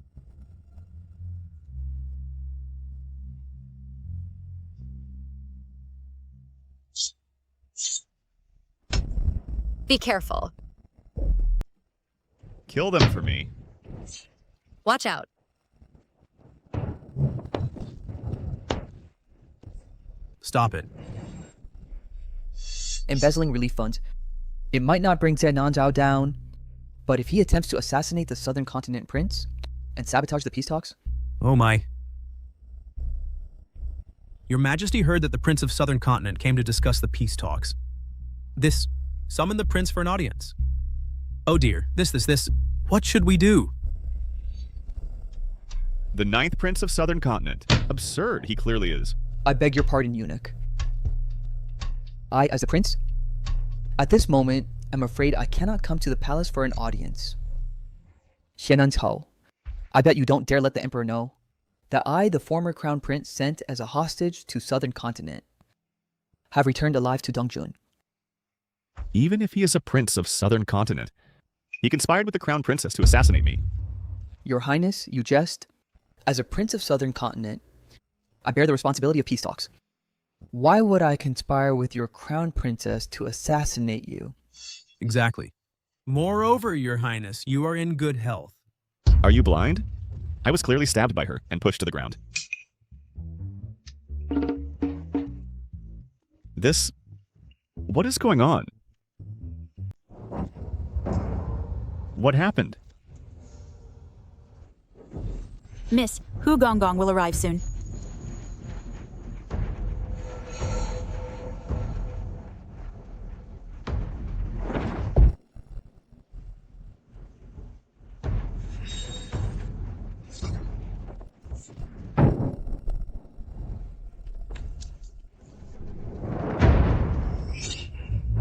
Be careful. Kill them for me. Watch out. Stop it. Embezzling relief funds. It might not bring Nanzhao down, but if he attempts to assassinate the Southern Continent prince and sabotage the peace talks... Oh my. Your Majesty heard that the Prince of Southern Continent came to discuss the peace talks. This summoned the prince for an audience. Oh dear, this. What should we do? The 9th Prince of Southern Continent. Absurd, he clearly is. I beg your pardon, eunuch. I, as a prince, at this moment, am afraid I cannot come to the palace for an audience. Xiananzhou, I bet you don't dare let the emperor know that I, the former crown prince sent as a hostage to Southern Continent, have returned alive to Dongjun. Even if he is a prince of Southern Continent, he conspired with the crown princess to assassinate me. Your Highness, you jest. As a prince of Southern Continent, I bear the responsibility of peace talks. Why would I conspire with your crown princess to assassinate you? Exactly. Moreover, Your Highness, you are in good health. Are you blind? I was clearly stabbed by her and pushed to the ground. What is going on? What happened? Miss, Hu Gongong will arrive soon.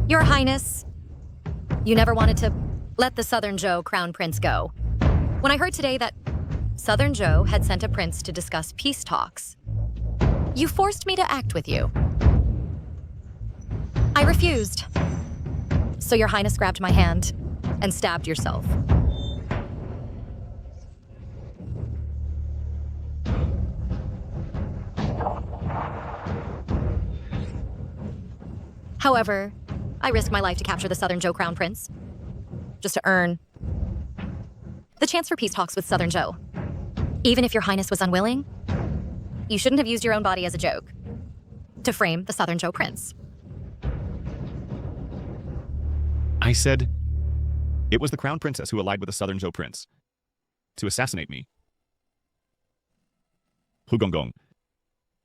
Your Highness, you never wanted to let the Southern Zhou crown prince go. When I heard today that Southern Zhou had sent a prince to discuss peace talks, you forced me to act with you. I refused. So Your Highness grabbed my hand and stabbed yourself. However, I risked my life to capture the Southern Zhou crown prince, just to earn the chance for peace talks with Southern Zhou. Even if Your Highness was unwilling, you shouldn't have used your own body as a joke to frame the Southern Zhou prince. I said it was the Crown Princess who allied with the Southern Zhou Prince to assassinate me. Hu Gong,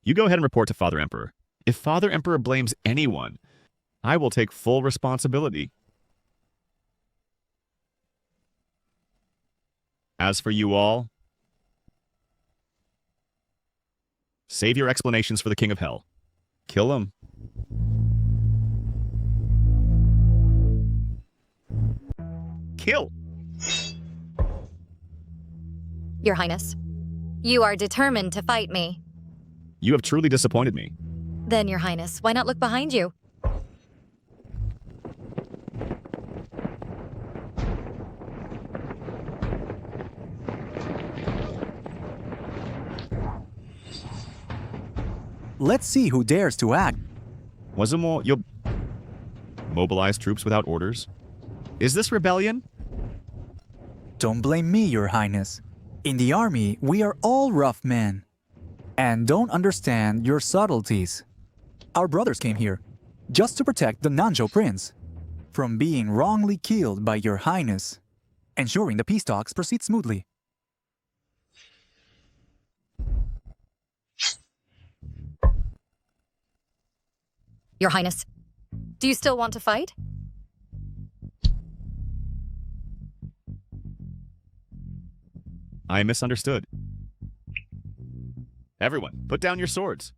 you go ahead and report to Father Emperor. If Father Emperor blames anyone, I will take full responsibility. As for you all, save your explanations for the King of Hell. Kill him. Kill! Your Highness, you are determined to fight me. You have truly disappointed me. Then, Your Highness, why not look behind you? Let's see who dares to act. Wazumo, you'll mobilize troops without orders? Is this rebellion? Don't blame me, Your Highness. In the army, we are all rough men. And don't understand your subtleties. Our brothers came here, just to protect the Nanzhou Prince from being wrongly killed by Your Highness, ensuring the peace talks proceed smoothly. Your Highness, do you still want to fight? I misunderstood. Everyone, put down your swords.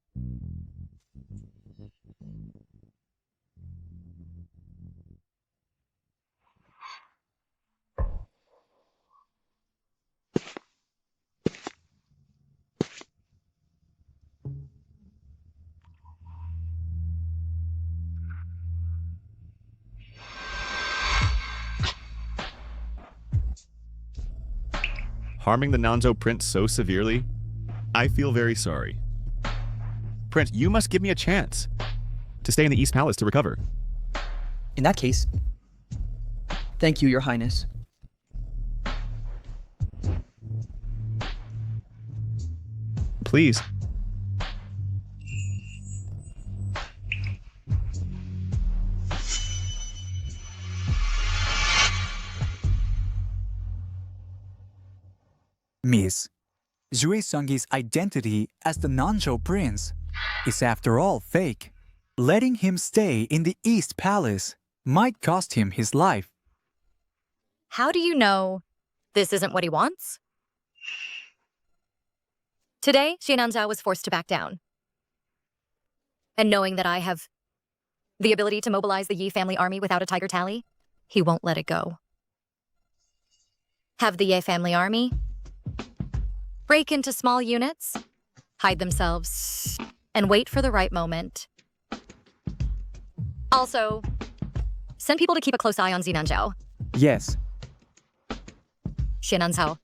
Harming the Nanzhou Prince so severely, I feel very sorry. Prince, you must give me a chance to stay in the East Palace to recover. In that case, thank you, Your Highness. Please. Miss, Zhui Sungi's identity as the Nanzhou Prince is after all fake. Letting him stay in the East Palace might cost him his life. How do you know this isn't what he wants? Today, Xiananzhao was forced to back down. And knowing that I have the ability to mobilize the Yi family army without a tiger tally, he won't let it go. Have the Yi family army break into small units, hide themselves, and wait for the right moment. Also, send people to keep a close eye on Zinanzhao. Yes. Xiananzhao,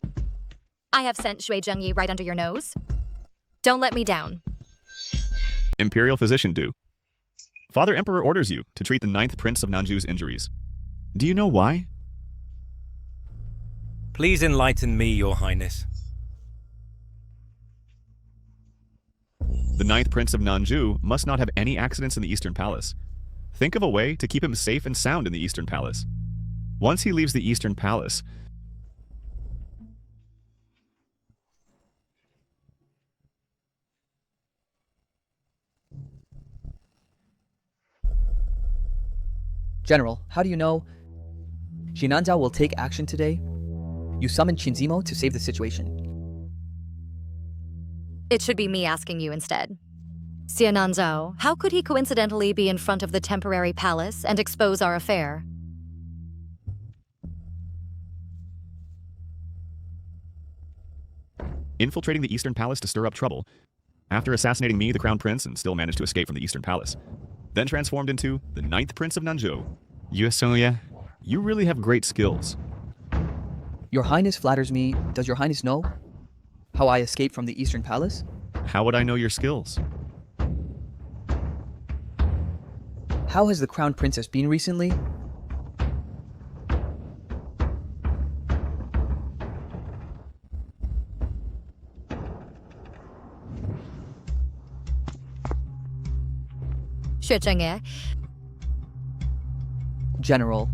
I have sent Shui Zhengyi right under your nose. Don't let me down. Imperial Physician Du. Father Emperor orders you to treat the 9th Prince of Nanzhou's injuries. Do you know why? Please enlighten me, Your Highness. The 9th Prince of Nanzhou must not have any accidents in the Eastern Palace. Think of a way to keep him safe and sound in the Eastern Palace. Once he leaves the Eastern Palace, General, how do you know Xiananzhao will take action today? You summoned Qinzimo to save the situation. It should be me asking you instead. Xiananzhao, how could he coincidentally be in front of the temporary palace and expose our affair? infiltrating the Eastern Palace to stir up trouble. After assassinating me, the Crown Prince, and still managed to escape from the Eastern Palace. Then transformed into the 9th Prince of Nanzhou. Yuesoya, you really have great skills. Your Highness flatters me. Does your Highness know how I escaped from the Eastern Palace? How would I know your skills? How has the Crown Princess been recently? Xue Zhengye. General,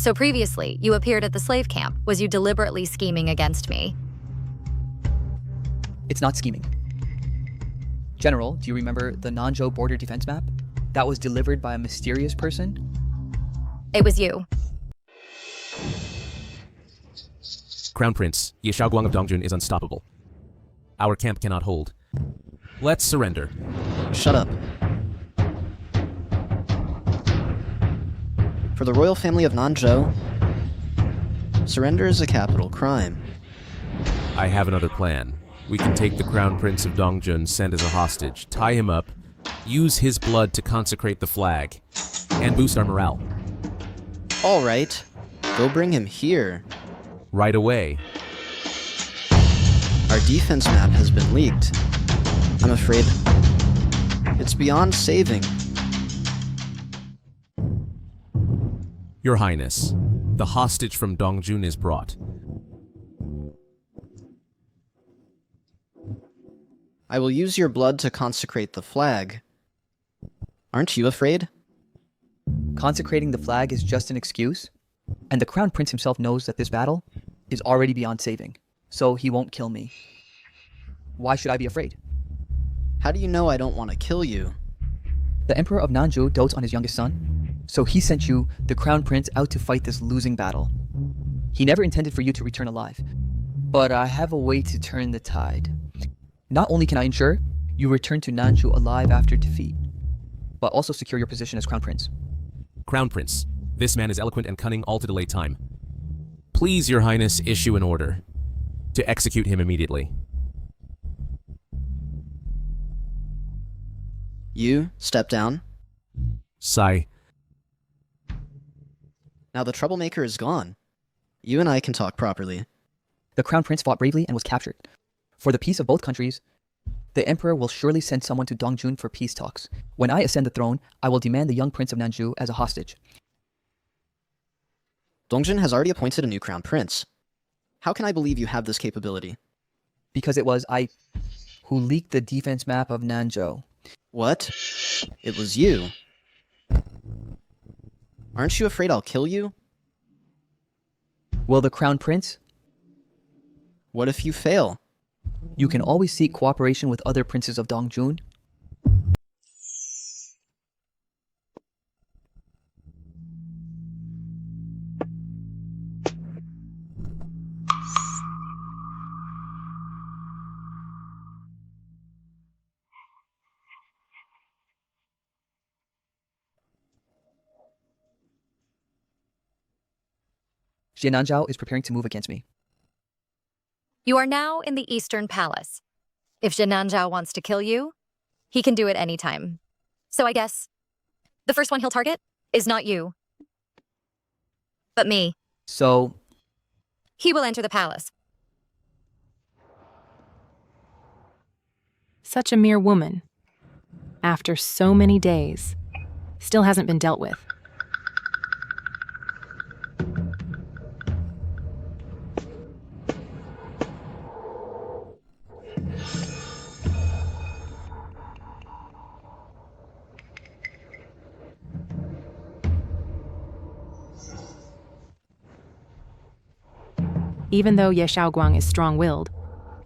So previously, you appeared at the slave camp. Was you deliberately scheming against me? It's not scheming. General, do you remember the Nanzhou border defense map? That was delivered by a mysterious person? It was you. Crown Prince, Ye Shaoguang of Dongjun is unstoppable. Our camp cannot hold. Let's surrender. Shut up. For the royal family of Nanzhou, surrender is a capital crime. I have another plan. We can take the Crown Prince of Dongjun sent as a hostage, tie him up, use his blood to consecrate the flag, and boost our morale. All right, go bring him here. Right away. Our defense map has been leaked. I'm afraid it's beyond saving. Your Highness, the hostage from Dongjun is brought. I will use your blood to consecrate the flag. Aren't you afraid? Consecrating the flag is just an excuse, and the Crown Prince himself knows that this battle is already beyond saving, so he won't kill me. Why should I be afraid? How do you know I don't want to kill you? The Emperor of Nanzhou dotes on his youngest son, so he sent you, the Crown Prince, out to fight this losing battle. He never intended for you to return alive, but I have a way to turn the tide. Not only can I ensure you return to Nanzhou alive after defeat, but also secure your position as Crown Prince. Crown Prince, this man is eloquent and cunning, all to delay time. Please, Your Highness, issue an order to execute him immediately. You, step down. Sigh. Now the troublemaker is gone. You and I can talk properly. The Crown Prince fought bravely and was captured. For the peace of both countries, the Emperor will surely send someone to Dongjun for peace talks. When I ascend the throne, I will demand the young Prince of Nanzhou as a hostage. Dongjun has already appointed a new Crown Prince. How can I believe you have this capability? Because it was I who leaked the defense map of Nanzhou. What? It was you. Aren't you afraid I'll kill you? Will the Crown Prince? What if you fail? You can always seek cooperation with other princes of Dongjun. Jiananzhao is preparing to move against me. You are now in the Eastern Palace. If Jiananzhao wants to kill you, he can do it anytime. So I guess the first one he'll target is not you, but me. So he will enter the palace. Such a mere woman. After so many days, still hasn't been dealt with. Even though Ye Shaoguang is strong-willed,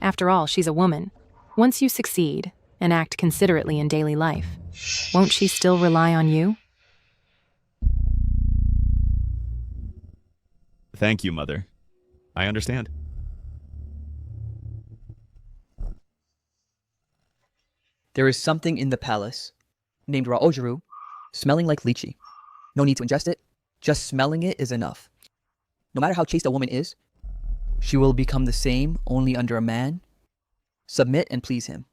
after all, she's a woman. Once you succeed and act considerately in daily life, won't she still rely on you? Thank you, Mother. I understand. There is something in the palace, named Raojiru, smelling like lychee. No need to ingest it, just smelling it is enough. No matter how chaste a woman is, she will become the same only under a man. Submit and please him.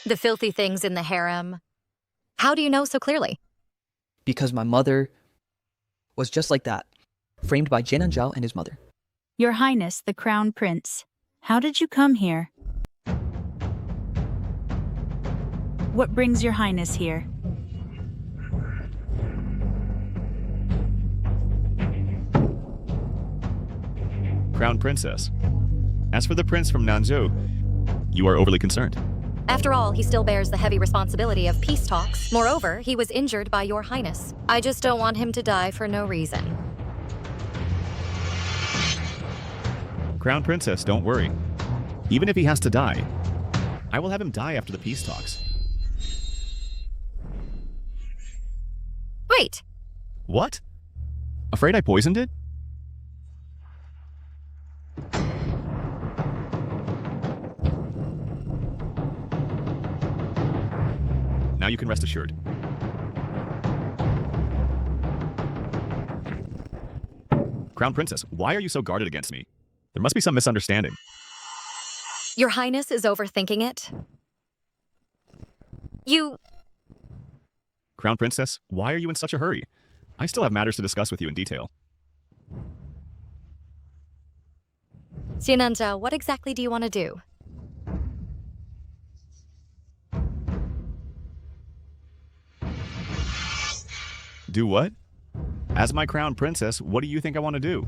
The filthy things in the harem. How do you know so clearly? Because my mother was just like that, framed by Jiananzhao and his mother. Your Highness, the Crown Prince, how did you come here? What brings Your Highness here? Crown Princess. As for the prince from Nanzhou, you are overly concerned. After all, he still bears the heavy responsibility of peace talks. Moreover, he was injured by your highness. I just don't want him to die for no reason. Crown Princess, don't worry. Even if he has to die, I will have him die after the peace talks. Wait! What? Afraid I poisoned it? Now you can rest assured. Crown Princess, why are you so guarded against me? There must be some misunderstanding. Your highness is overthinking it. You... Crown Princess, why are you in such a hurry? I still have matters to discuss with you in detail. Xiananzhao, what exactly do you want to do? Do what? As my crown princess, what do you think I want to do?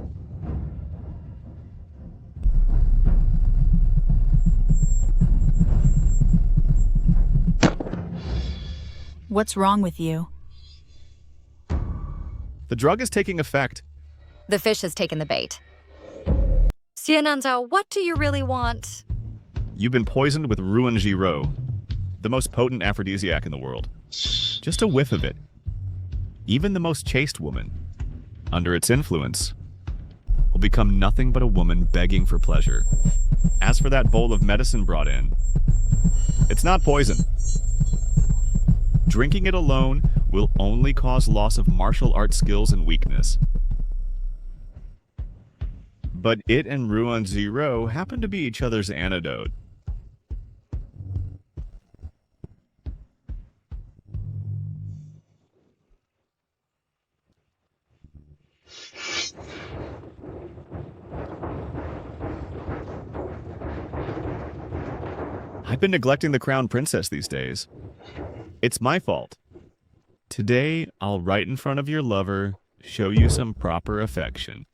What's wrong with you? The drug is taking effect. The fish has taken the bait. Xiananzhao, what do you really want? You've been poisoned with Ruan Giro, the most potent aphrodisiac in the world. Just a whiff of it. Even the most chaste woman, under its influence, will become nothing but a woman begging for pleasure. As for that bowl of medicine brought in, it's not poison. Drinking it alone will only cause loss of martial art skills and weakness. But it and Ruan Zero happen to be each other's antidote. I've been neglecting the crown princess these days. It's my fault. Today, I'll right in front of your lover, show you some proper affection.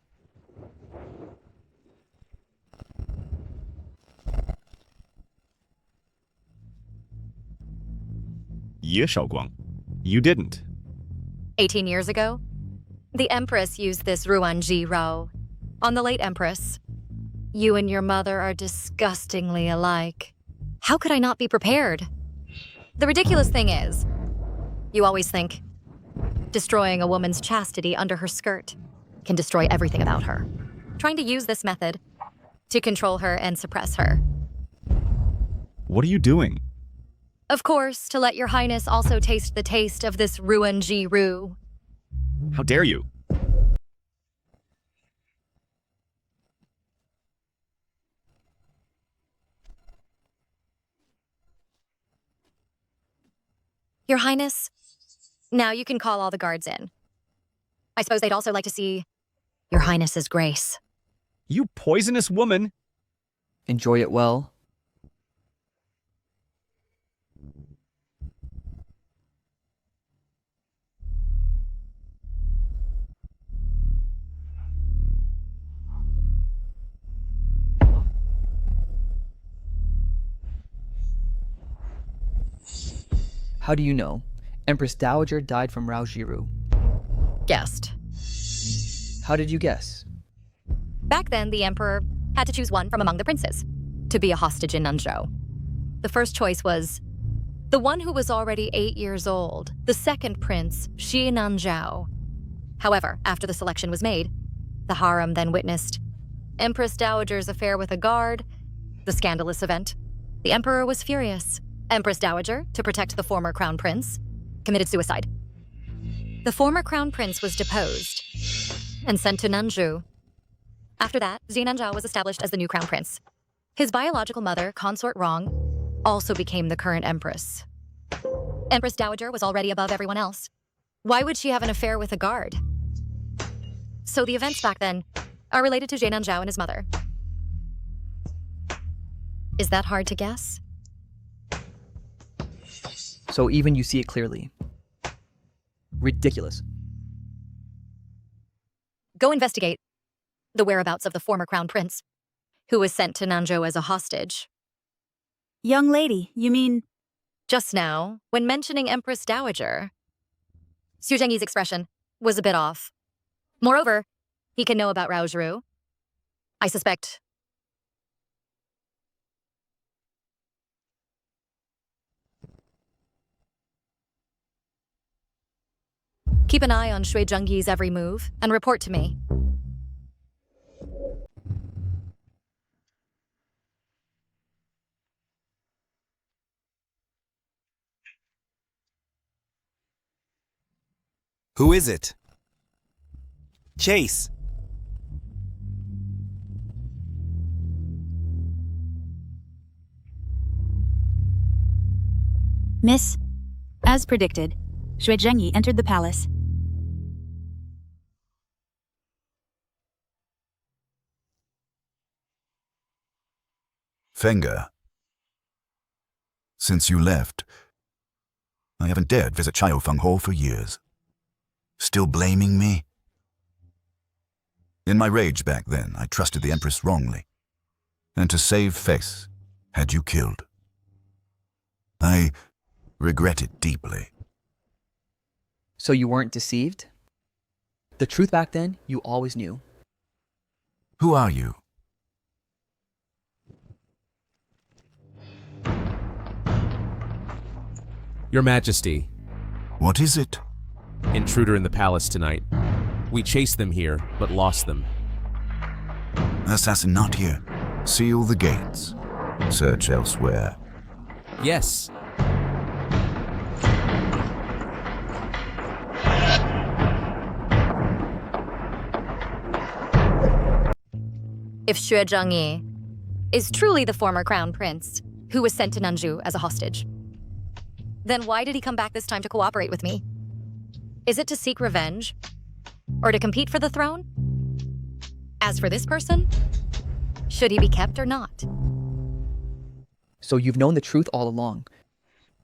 Ye Shaoguang, you didn't. 18 years ago, the empress used this Ruan Giro on the late empress. You and your mother are disgustingly alike. How could I not be prepared? The ridiculous thing is, you always think destroying a woman's chastity under her skirt can destroy everything about her. Trying to use this method to control her and suppress her. What are you doing? Of course, to let your highness also taste the taste of this Ruan Giro. How dare you? Your highness, now you can call all the guards in. I suppose they'd also like to see your highness's grace. You poisonous woman! Enjoy it well. How do you know? Empress Dowager died from Rao Jiru. Guessed. How did you guess? Back then, the emperor had to choose one from among the princes to be a hostage in Nanzhou. The first choice was the one who was already 8 years old, the second prince, Shi Nanzhao. However, after the selection was made, the harem then witnessed Empress Dowager's affair with a guard, the scandalous event. The emperor was furious. Empress Dowager, to protect the former crown prince, committed suicide. The former crown prince was deposed and sent to Nanzhou. After that, Xiananzhao was established as the new crown prince. His biological mother, Consort Rong, also became the current empress. Empress Dowager was already above everyone else. Why would she have an affair with a guard? So the events back then are related to Xiananzhao and his mother. Is that hard to guess? So even you see it clearly. Ridiculous. Go investigate the whereabouts of the former crown prince, who was sent to Nanzhou as a hostage. Young lady, you mean... Just now, when mentioning Empress Dowager, Xu Zhengyi's expression was a bit off. Moreover, he can know about Raouzhou. I suspect... Keep an eye on Shui Zhengyi's every move and report to me. Who is it? Chase! Miss, as predicted, Shui Zhengyi entered the palace. Fenga, since you left, I haven't dared visit Chaofeng Hall for years. Still blaming me? In my rage back then, I trusted the Empress wrongly. And to save face, had you killed. I regret it deeply. So you weren't deceived? The truth back then, you always knew. Who are you? Your Majesty. What is it? Intruder in the palace tonight. We chased them here, but lost them. Assassin not here. Seal the gates. Search elsewhere. Yes. If Xue Zhengyi is truly the former crown prince who was sent to Nanzhou as a hostage, then why did he come back this time to cooperate with me? Is it to seek revenge? Or to compete for the throne? As for this person, should he be kept or not? So you've known the truth all along.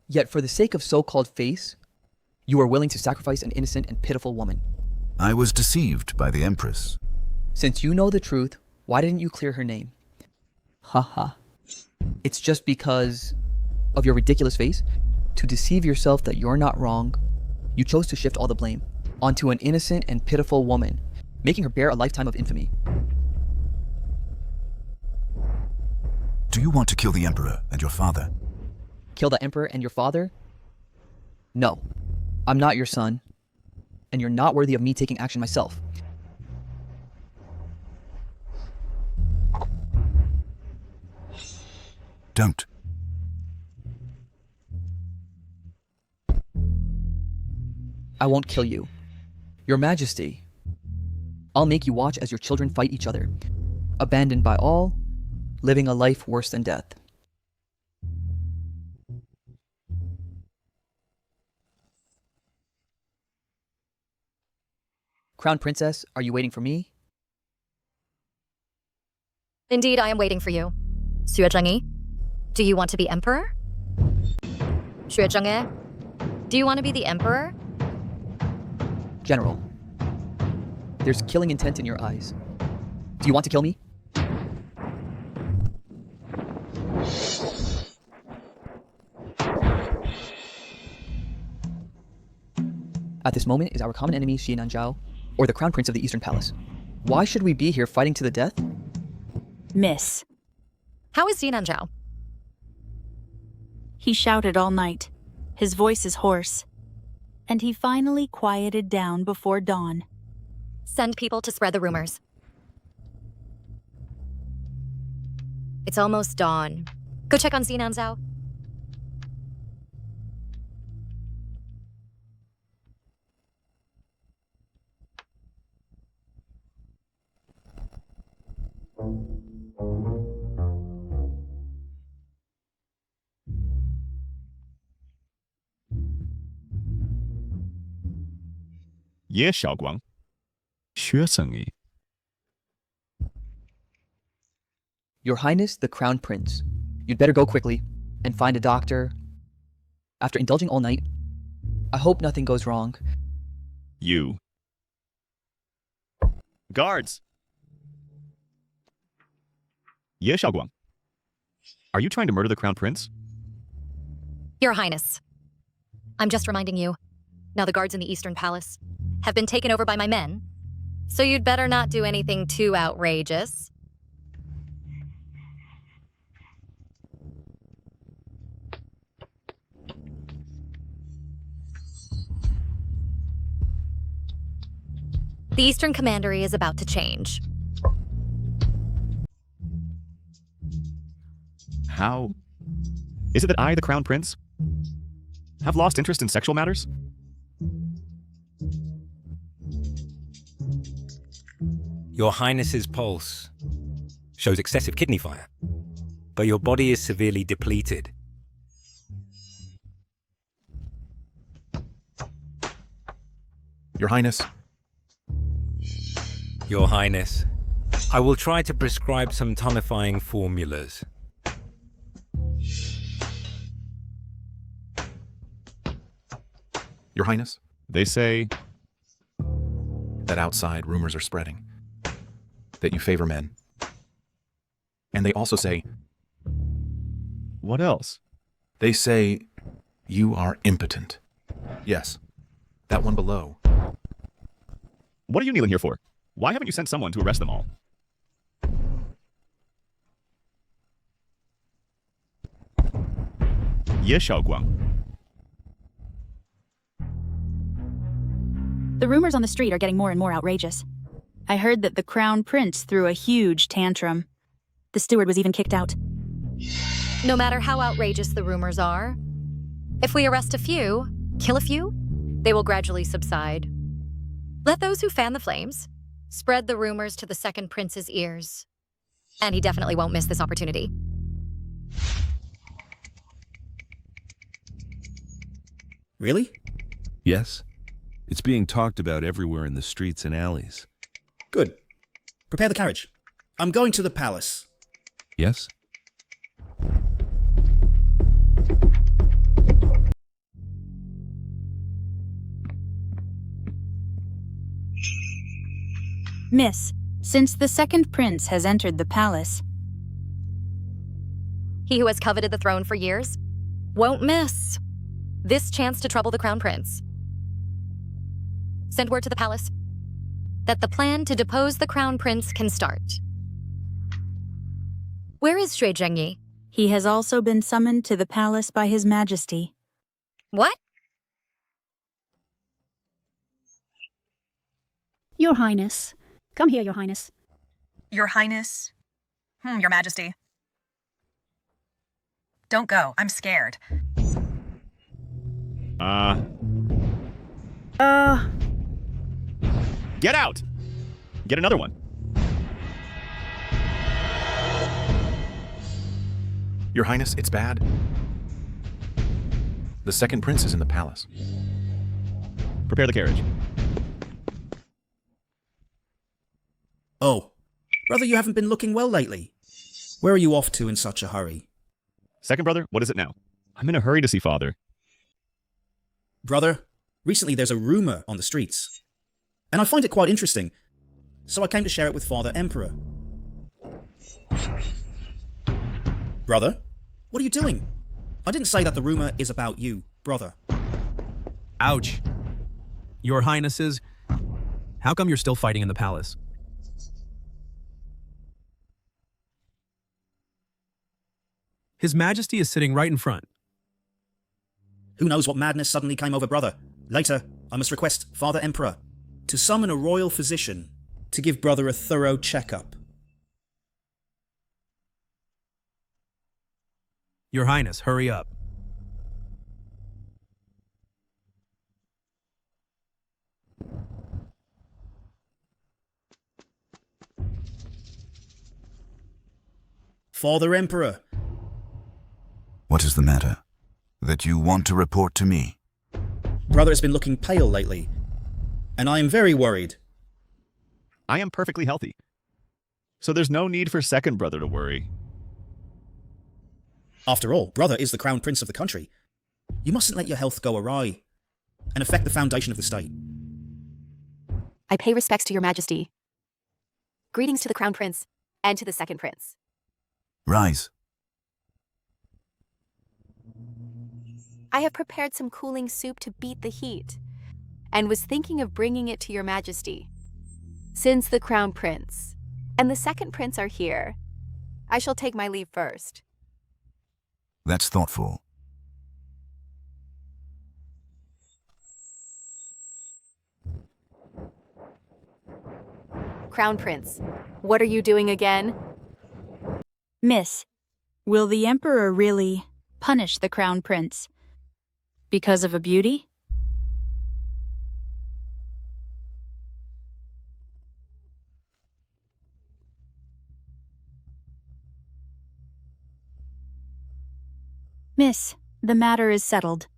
Yet for the sake of so-called face, you are willing to sacrifice an innocent and pitiful woman. I was deceived by the Empress. Since you know the truth, why didn't you clear her name? Haha. It's just because of your ridiculous face? To deceive yourself that you're not wrong, you chose to shift all the blame onto an innocent and pitiful woman, making her bear a lifetime of infamy. Do you want to kill the Emperor and your father? Kill the Emperor and your father? No. I'm not your son, and you're not worthy of me taking action myself. Don't. I won't kill you. Your Majesty, I'll make you watch as your children fight each other, abandoned by all, living a life worse than death. Crown Princess, are you waiting for me? Indeed, I am waiting for you. Xue Zhengyi, do you want to be emperor? Xue Zhengyi, do you want to be the emperor? General, there's killing intent in your eyes. Do you want to kill me? At this moment is our common enemy Xi Nanzhao, or the Crown Prince of the Eastern Palace. Why should we be here fighting to the death? Miss. How is Xi Nanzhao? He shouted all night. His voice is hoarse. And he finally quieted down before dawn. Send people to spread the rumors. It's almost dawn. Go check on Xi Nanzhao. Ye Xiaoguang, Xue Zhengyi. Your Highness, the Crown Prince. You'd better go quickly and find a doctor. After indulging all night, I hope nothing goes wrong. You. Guards! Ye Xiaoguang. Are you trying to murder the Crown Prince? Your Highness, I'm just reminding you. Now the guards in the Eastern Palace have been taken over by my men, so you'd better not do anything too outrageous. The Eastern Commandery is about to change. How is it that I, the Crown Prince, have lost interest in sexual matters? Your Highness's pulse shows excessive kidney fire, but your body is severely depleted. Your Highness. Your Highness, I will try to prescribe some tonifying formulas. Your Highness. They say that outside rumors are spreading, that you favor men. And they also say... What else? They say you are impotent. Yes, that one below. What are you kneeling here for? Why haven't you sent someone to arrest them all? Ye Shaoguang. The rumors on the street are getting more and more outrageous. I heard that the Crown Prince threw a huge tantrum. The steward was even kicked out. No matter how outrageous the rumors are, if we arrest a few, kill a few, they will gradually subside. Let those who fan the flames spread the rumors to the second prince's ears. And he definitely won't miss this opportunity. Really? Yes. It's being talked about everywhere in the streets and alleys. Good. Prepare the carriage. I'm going to the palace. Yes? Miss, since the second prince has entered the palace... He who has coveted the throne for years won't miss this chance to trouble the Crown Prince. Send word to the palace that the plan to depose the Crown Prince can start. Where is Shui Zhengyi? He has also been summoned to the palace by His Majesty. What? Your Highness. Come here, Your Highness. Your Highness? Your Majesty. Don't go. I'm scared. Get out! Get another one. Your Highness, it's bad. The second prince is in the palace. Prepare the carriage. Oh, brother, you haven't been looking well lately. Where are you off to in such a hurry? Second brother, what is it now? I'm in a hurry to see father. Brother, recently there's a rumor on the streets, and I find it quite interesting, so I came to share it with Father Emperor. Brother, what are you doing? I didn't say that the rumor is about you, brother. Ouch. Your Highnesses, how come you're still fighting in the palace? His Majesty is sitting right in front. Who knows what madness suddenly came over brother? Later, I must request Father Emperor to summon a royal physician to give brother a thorough checkup. Your Highness, hurry up. Father Emperor. What is the matter? That you want to report to me? Brother has been looking pale lately, and I am very worried. I am perfectly healthy, so there's no need for second brother to worry. After all, brother is the crown prince of the country. You mustn't let your health go awry and affect the foundation of the state. I pay respects to your majesty. Greetings to the crown prince and to the second prince. Rise. I have prepared some cooling soup to beat the heat, and was thinking of bringing it to your majesty. Since the crown prince and the second prince are here, I shall take my leave first. That's thoughtful. Crown prince, what are you doing again? Miss, will the Emperor really punish the Crown Prince because of a beauty? Miss, the matter is settled.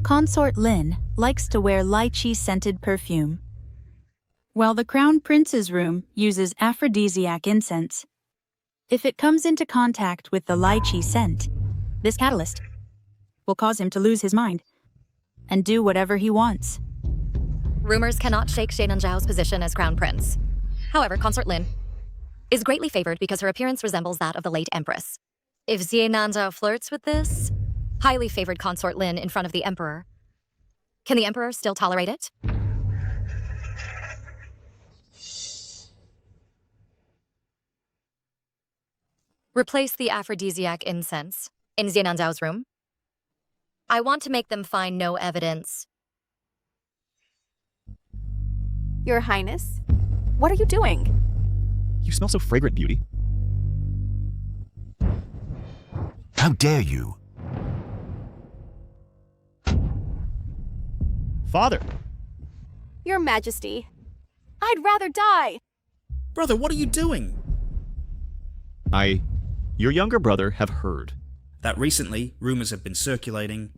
Consort Lin likes to wear lychee-scented perfume, while the Crown Prince's room uses aphrodisiac incense. If it comes into contact with the lychee scent, this catalyst will cause him to lose his mind and do whatever he wants. Rumors cannot shake Xie Nanzhao's position as crown prince. However, Consort Lin is greatly favored because her appearance resembles that of the late empress. If Xie Nanzhao flirts with this highly favored Consort Lin in front of the emperor, can the emperor still tolerate it? Replace the aphrodisiac incense in Xie Nanzhao's room. I want to make them find no evidence. Your Highness, what are you doing? You smell so fragrant, beauty. How dare you? Father! Your Majesty, I'd rather die. Brother, what are you doing? Your younger brother, have heard that recently rumors have been circulating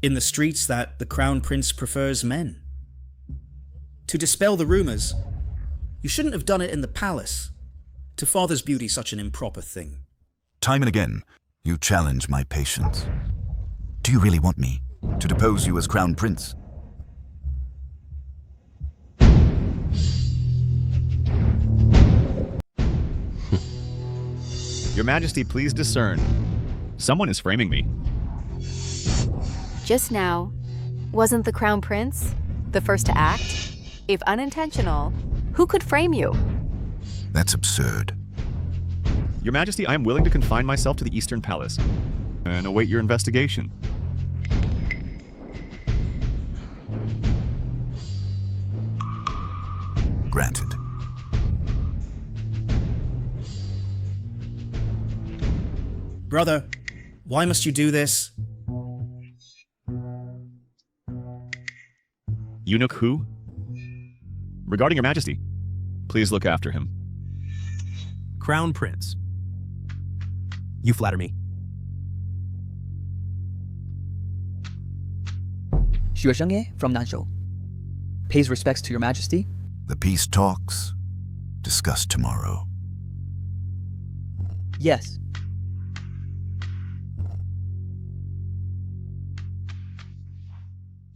in the streets that the Crown Prince prefers men. To dispel the rumors, you shouldn't have done it in the palace. To father's beauty, such an improper thing. Time and again, you challenge my patience. Do you really want me to depose you as Crown Prince? Your Majesty, please discern. Someone is framing me. Just now, wasn't the Crown Prince the first to act? If unintentional, who could frame you? That's absurd. Your Majesty, I am willing to confine myself to the Eastern Palace and await your investigation. Granted. Brother, why must you do this? Eunuch who? Regarding your Majesty, please look after him. Crown Prince. You flatter me. Xue Shengye from Nanzhou. Pays respects to your Majesty. The peace talks discussed tomorrow. Yes.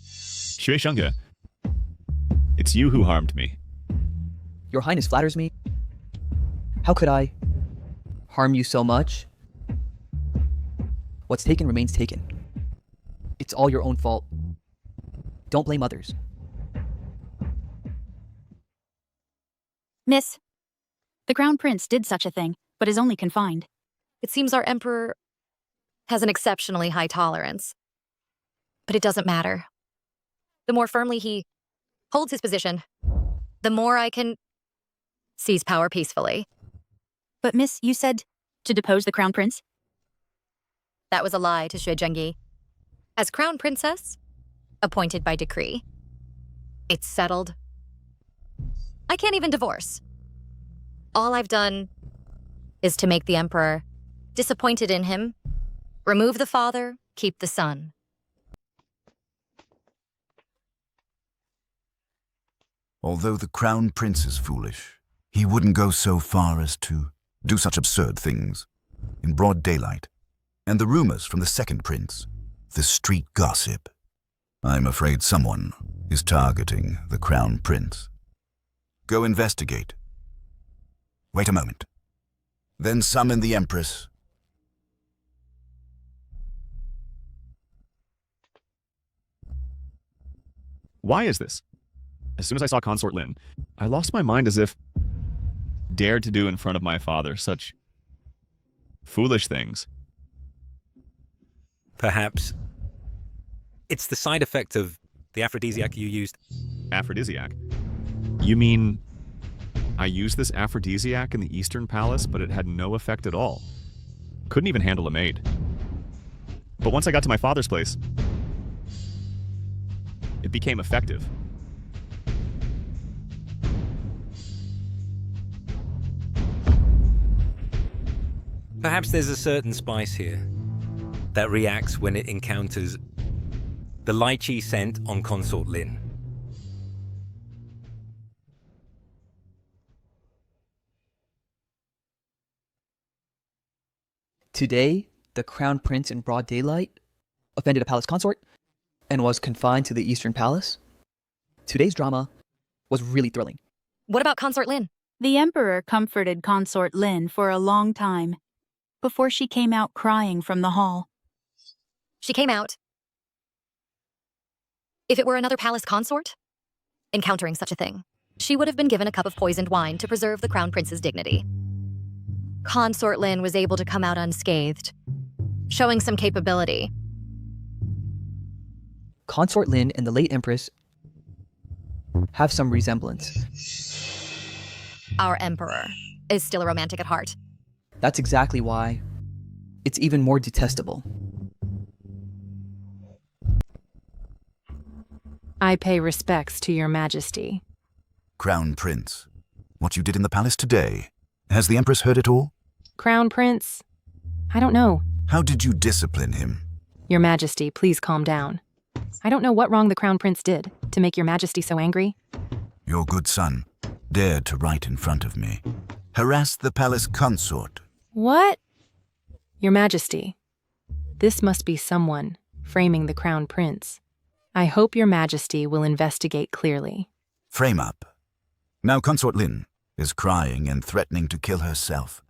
Xue Shengge, it's you who harmed me. Your Highness flatters me. How could I harm you so much? What's taken remains taken. It's all your own fault. Don't blame others. Miss, the Crown Prince did such a thing, but is only confined. It seems our emperor has an exceptionally high tolerance. But it doesn't matter. The more firmly he holds his position, the more I can seize power peacefully. But Miss, you said to depose the Crown Prince? That was a lie to Xue Zhengyi. As Crown Princess, appointed by decree, it's settled. I can't even divorce. All I've done is to make the emperor disappointed in him, remove the father, keep the son. Although the Crown Prince is foolish, he wouldn't go so far as to do such absurd things in broad daylight. And the rumors from the second prince, the street gossip. I'm afraid someone is targeting the Crown Prince. Go investigate. Wait a moment. Then summon the Empress. Why is this? As soon as I saw Consort Lin, I lost my mind as if dared to do in front of my father such foolish things. Perhaps it's the side effect of the aphrodisiac you used. Aphrodisiac? You mean I used this aphrodisiac in the Eastern Palace, but it had no effect at all? Couldn't even handle a maid. But once I got to my father's place, it became effective. Perhaps there's a certain spice here that reacts when it encounters the lychee scent on Consort Lin. Today, the Crown Prince in broad daylight offended a palace consort and was confined to the Eastern Palace. Today's drama was really thrilling. What about Consort Lin? The Emperor comforted Consort Lin for a long time before she came out crying from the hall. She came out. If it were another palace consort encountering such a thing, she would have been given a cup of poisoned wine to preserve the Crown Prince's dignity. Consort Lin was able to come out unscathed, showing some capability. Consort Lin and the late Empress have some resemblance. Our Emperor is still a romantic at heart. That's exactly why it's even more detestable. I pay respects to your majesty. Crown Prince, what you did in the palace today, has the Empress heard it all? Crown Prince? I don't know. How did you discipline him? Your majesty, please calm down. I don't know what wrong the Crown Prince did to make your majesty so angry. Your good son dared to write in front of me. Harassed the palace consort. What? Your majesty, this must be someone framing the Crown Prince. I hope your majesty will investigate clearly. Frame up. Now Consort Lin is crying and threatening to kill herself.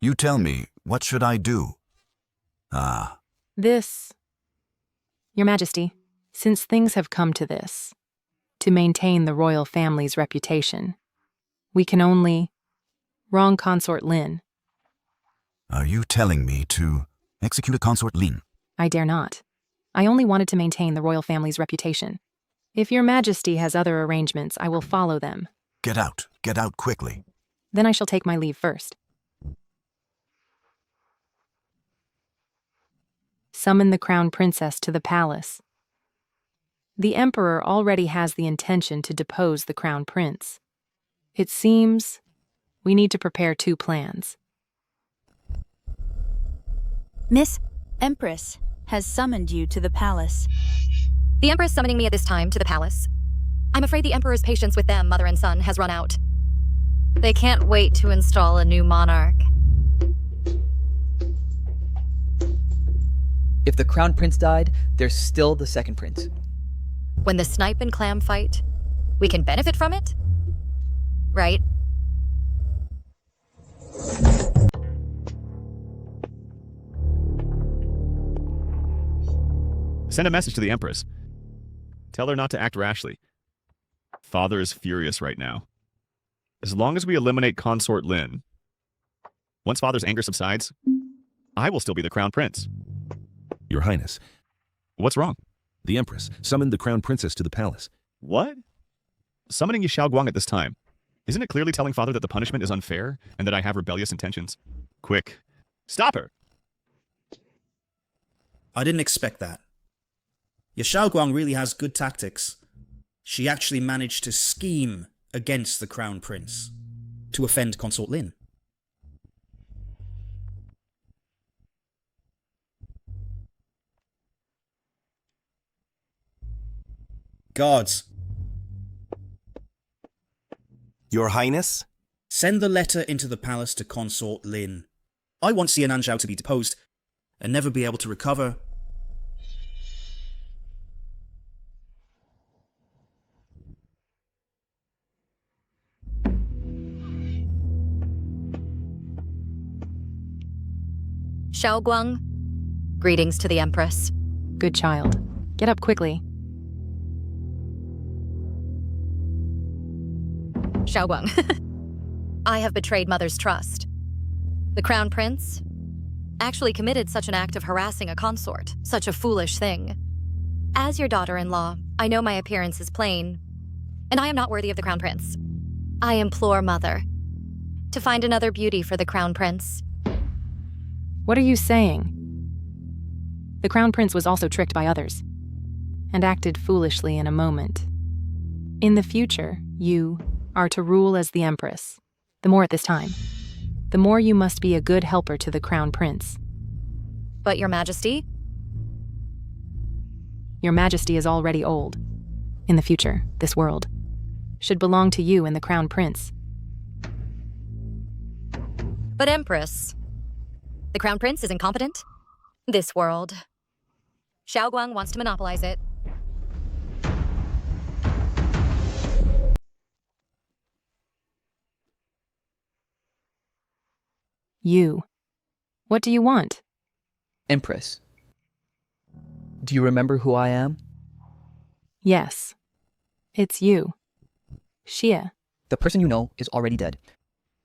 You tell me, what should I do? This... Your majesty, since things have come to this, to maintain the royal family's reputation, we can only wrong Consort Lin. Are you telling me to execute a Consort Lin? I dare not. I only wanted to maintain the royal family's reputation. If your majesty has other arrangements, I will follow them. Get out quickly. Then I shall take my leave first. Summon the Crown Princess to the palace. The Emperor already has the intention to depose the Crown Prince. It seems we need to prepare two plans. Miss Empress has summoned you to the palace. The Empress summoning me at this time to the palace. I'm afraid the Emperor's patience with them, mother and son, has run out. They can't wait to install a new monarch. If the Crown Prince died, there's still the second prince. When the snipe and clam fight, we can benefit from it? Right? Send a message to the Empress. Tell her not to act rashly. Father is furious right now. As long as we eliminate Consort Lin, once Father's anger subsides, I will still be the Crown Prince. Your Highness. What's wrong? The Empress summoned the Crown Princess to the palace. What? Summoning Yishao Guang at this time. Isn't it clearly telling Father that the punishment is unfair and that I have rebellious intentions? Quick, stop her! I didn't expect that. Yishao Guang really has good tactics. She actually managed to scheme against the Crown Prince to offend Consort Lin. Guards. Your Highness? Send the letter into the palace to Consort Lin. I want Xia Nanzhao to be deposed and never be able to recover. Xiao Guang, greetings to the Empress. Good child. Get up quickly. Xiaoguang. I have betrayed Mother's trust. The Crown Prince actually committed such an act of harassing a consort, such a foolish thing. As your daughter-in-law, I know my appearance is plain, and I am not worthy of the Crown Prince. I implore Mother to find another beauty for the Crown Prince. What are you saying? The Crown Prince was also tricked by others, and acted foolishly in a moment. In the future, you are to rule as the Empress. The more at this time, the more you must be a good helper to the Crown Prince. But Your Majesty? Your Majesty is already old. In the future, this world should belong to you and the Crown Prince. But Empress, the Crown Prince is incompetent? This world. Xiaoguang wants to monopolize it. You. What do you want? Empress, do you remember who I am? Yes. It's you. Xia. The person you know is already dead.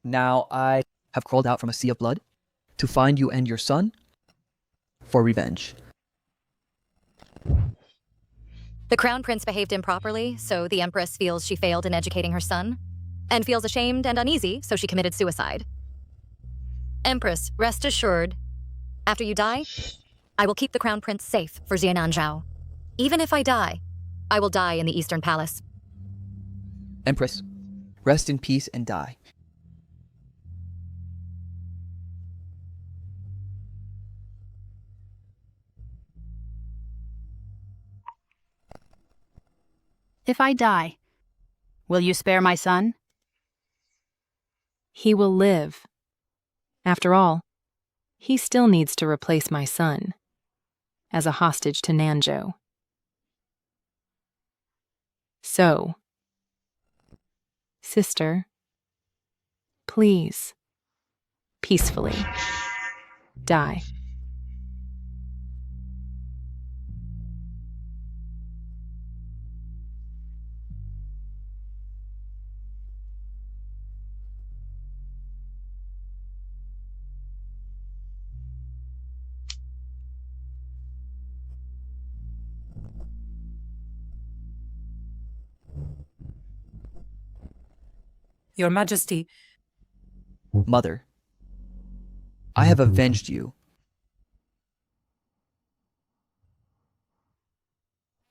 Now I have crawled out from a sea of blood to find you and your son for revenge. The Crown Prince behaved improperly, so the Empress feels she failed in educating her son, and feels ashamed and uneasy, so she committed suicide. Empress, rest assured, after you die, I will keep the Crown Prince safe for Jiananzhao. Even if I die, I will die in the Eastern Palace. Empress, rest in peace and die. If I die, will you spare my son? He will live. After all, he still needs to replace my son as a hostage to Nanzhou. So, sister, please, peacefully, die. Your Majesty. Mother, I have avenged you.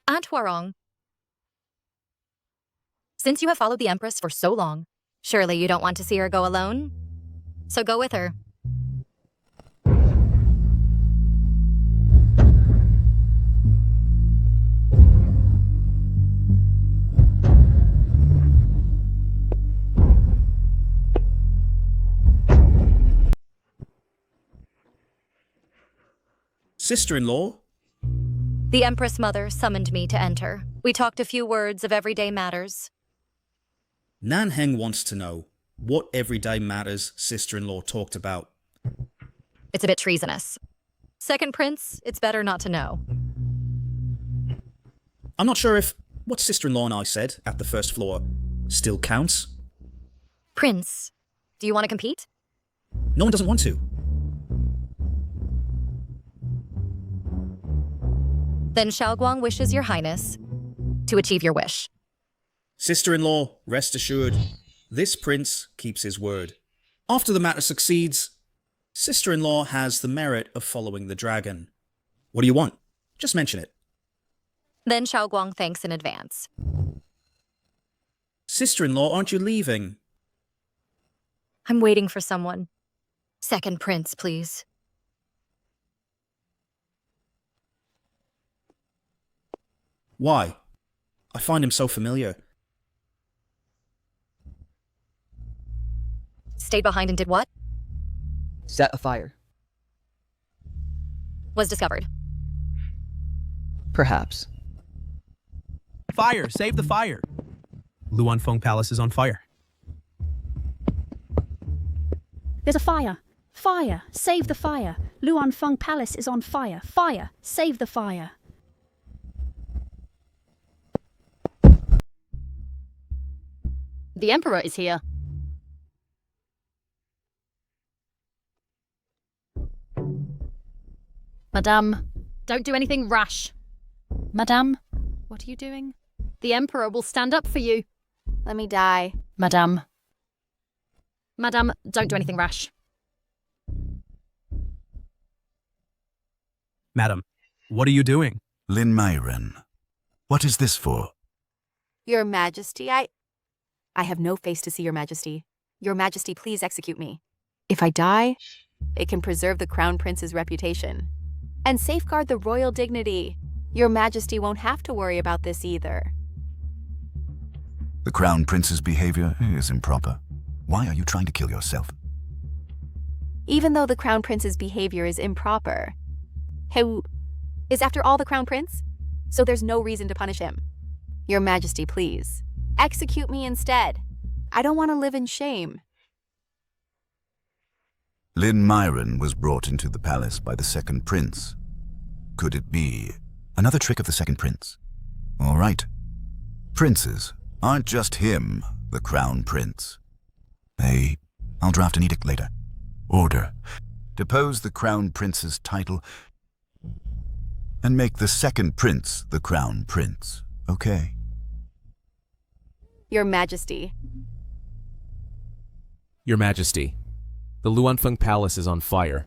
Aunt Huarong, since you have followed the Empress for so long, surely you don't want to see her go alone? So go with her. Sister-in-law? The Empress Mother summoned me to enter. We talked a few words of everyday matters. Nanheng wants to know what everyday matters sister-in-law talked about. It's a bit treasonous. Second Prince, it's better not to know. I'm not sure if what sister-in-law and I said at the first floor still counts. Prince, do you want to compete? No one doesn't want to. Then Xiaoguang wishes Your Highness to achieve your wish. Sister-in-law, rest assured, this prince keeps his word. After the matter succeeds, sister-in-law has the merit of following the dragon. What do you want? Just mention it. Then Xiaoguang thanks in advance. Sister-in-law, aren't you leaving? I'm waiting for someone. Second Prince, please. Why? I find him so familiar. Stayed behind and did what? Set a fire. Was discovered. Perhaps. Fire! Save the fire! Luan Feng Palace is on fire. There's a fire. Fire! Save the fire. Luan Feng Palace is on fire. Fire! Save the fire. The Emperor is here. Madame, don't do anything rash. Madame, what are you doing? The Emperor will stand up for you. Let me die. Madame. Madame, don't do anything rash. Madam, what are you doing? Lynn Myron, what is this for? Your Majesty, I have no face to see, Your Majesty. Your Majesty, please execute me. If I die, it can preserve the Crown Prince's reputation and safeguard the royal dignity. Your Majesty won't have to worry about this either. The Crown Prince's behavior is improper. Why are you trying to kill yourself? Even though the Crown Prince's behavior is improper, who is after all the Crown Prince, so there's no reason to punish him. Your Majesty, please, execute me instead. I don't want to live in shame. Lynn Myron was brought into the palace by the second prince. Could it be another trick of the second prince? All right. Princes aren't just him, the Crown Prince. I'll draft an edict later. Order. Depose the Crown Prince's title and make the second prince the Crown Prince. Okay. Your Majesty. Your Majesty, the Luanfeng Palace is on fire.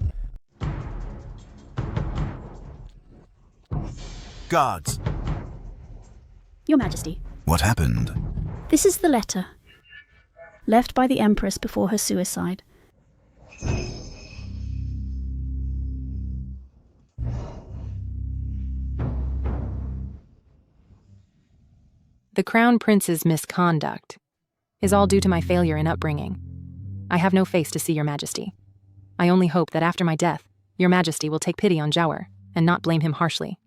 Guards. Your Majesty, What happened? this is the letter. Left by the Empress before her suicide. The Crown Prince's misconduct is all due to my failure in upbringing. I have no face to see Your Majesty. I only hope that after my death, Your Majesty will take pity on Zhaoer and not blame him harshly.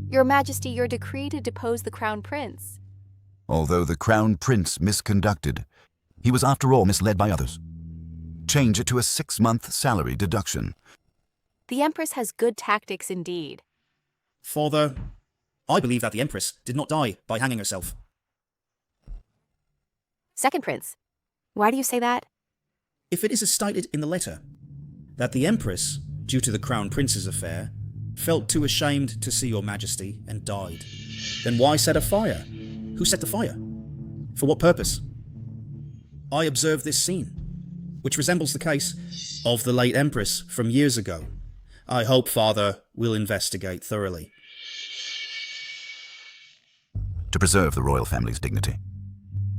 Your Majesty, your decree to depose the Crown Prince. Although the Crown Prince misconducted, he was after all misled by others. Change it to a 6-month salary deduction. The Empress has good tactics indeed. Father, I believe that the Empress did not die by hanging herself. Second Prince, why do you say that? If it is as stated in the letter that the Empress, due to the Crown Prince's affair, felt too ashamed to see Your Majesty and died, then why set a fire? Who set the fire? For what purpose? I observed this scene, which resembles the case of the late Empress from years ago. I hope Father will investigate thoroughly. To preserve the royal family's dignity.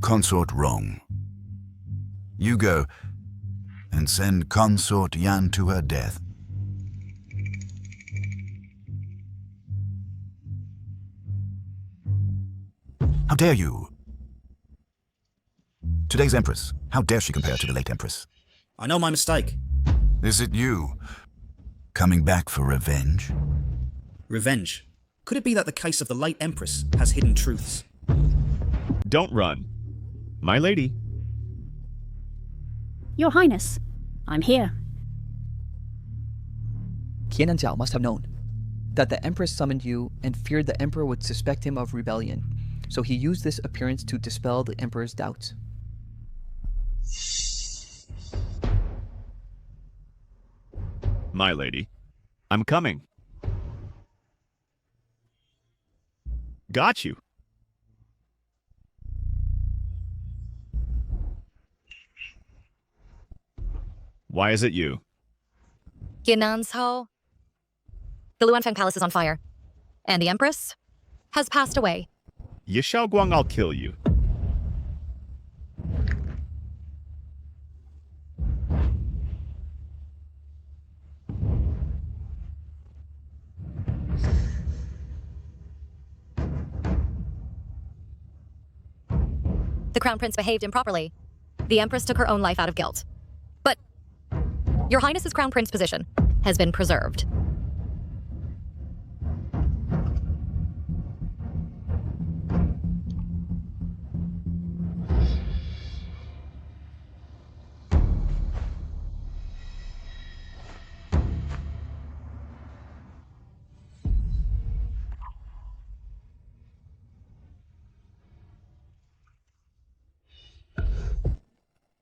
Consort wrong. You go and send Consort Yan to her death. How dare you? Today's Empress, how dare she compare to the late Empress? I know my mistake. Is it you? Coming back for revenge? Revenge? Could it be that the case of the late Empress has hidden truths? Don't run. My lady. Your Highness, I'm here. Qian and Zhao must have known that the Empress summoned you and feared the Emperor would suspect him of rebellion, so he used this appearance to dispel the Emperor's doubts. My lady. I'm coming. Got you. Why is it you? Yinan's Ho. The Luanfeng Palace is on fire, and the Empress has passed away. Yishao Guang, I'll kill you. The Crown Prince behaved improperly. The Empress took her own life out of guilt. But Your Highness's Crown Prince position has been preserved.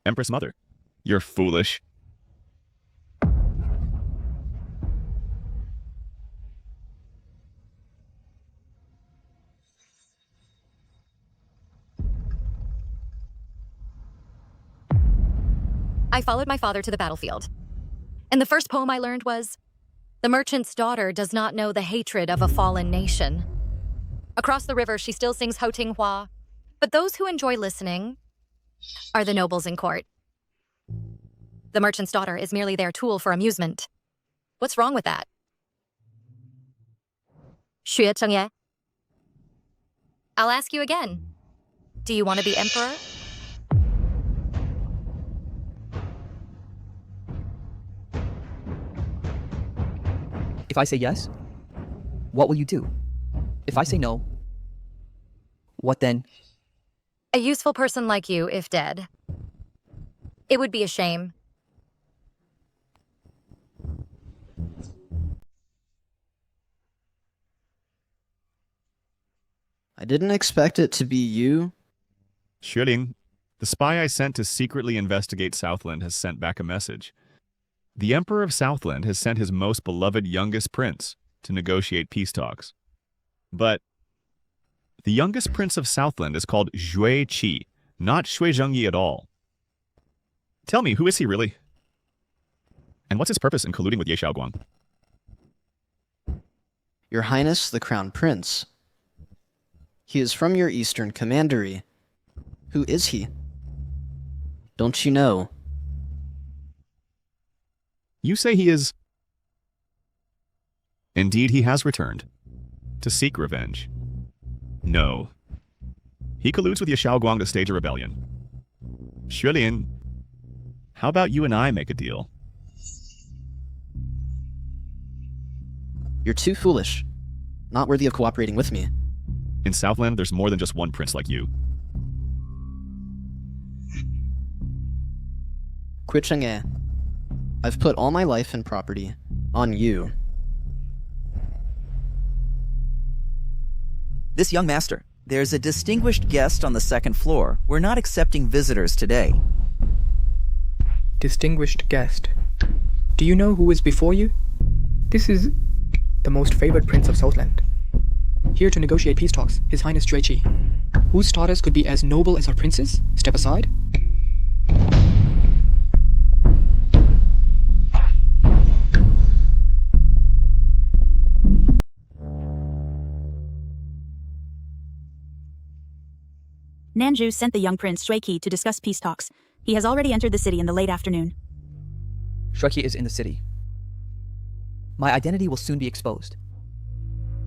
Empress Mother. You're foolish. I followed my father to the battlefield. And the first poem I learned was, "The merchant's daughter does not know the hatred of a fallen nation." Across the river, she still sings Ho Ting Hua, but those who enjoy listening are the nobles in court. The merchant's daughter is merely their tool for amusement. What's wrong with that? 学正耶. I'll ask you again. Do you want to be emperor? If I say yes, what will you do? If I say no, what then? A useful person like you, if dead. It would be a shame. I didn't expect it to be you. Xueling, the spy I sent to secretly investigate Southland has sent back a message. The Emperor of Southland has sent his most beloved youngest prince to negotiate peace talks. But the youngest prince of Southland is called Xue Qi, not Xue Zhengyi at all. Tell me, who is he really? And what's his purpose in colluding with Ye Xiaoguang? Your Highness, the Crown Prince. He is from your eastern commandery. Who is he? Don't you know? You say he is... Indeed, he has returned. To seek revenge. No. He colludes with Ye Xiaoguang to stage a rebellion. Xuelin, how about you and I make a deal? You're too foolish. Not worthy of cooperating with me. In Southland, there's more than just one prince like you. Kui Cheng-e, I've put all my life and property on you. This young master, there's a distinguished guest on the second floor. We're not accepting visitors today. Distinguished guest. Do you know who is before you? This is the most favored prince of Southland. Here to negotiate peace talks, His Highness Xue Qi. Whose status could be as noble as our prince's? Step aside. Nanju sent the young prince Xue Qi to discuss peace talks. He has already entered the city in the late afternoon. Shreki is in the city. My identity will soon be exposed.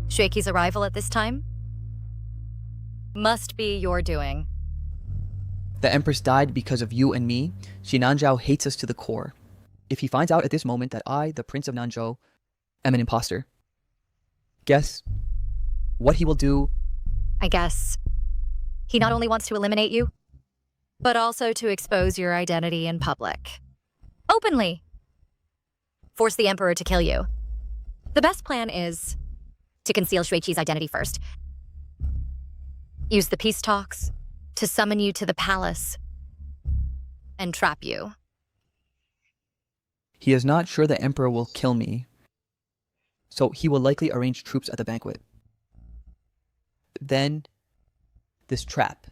Xue Qi's arrival at this time? Must be your doing. The Empress died because of you and me. Xi Nanzhao hates us to the core. If he finds out at this moment that I, the Prince of Nanzhou, am an imposter, guess what he will do? I guess he not only wants to eliminate you, but also to expose your identity in public. Openly. Force the Emperor to kill you. The best plan is to conceal Xue Qi's identity first. Use the peace talks to summon you to the palace and trap you. He is not sure the Emperor will kill me, so he will likely arrange troops at the banquet. Then, this trap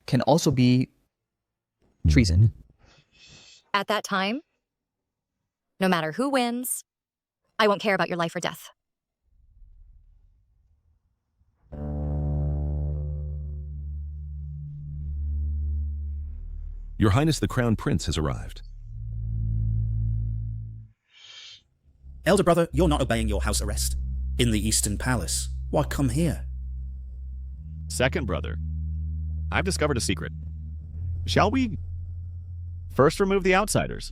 can also be treason. At that time, no matter who wins, I won't care about your life or death. Your Highness the Crown Prince has arrived. Elder brother, you're not obeying your house arrest. In the Eastern Palace. Why come here? Second brother, I've discovered a secret. Shall we first remove the outsiders?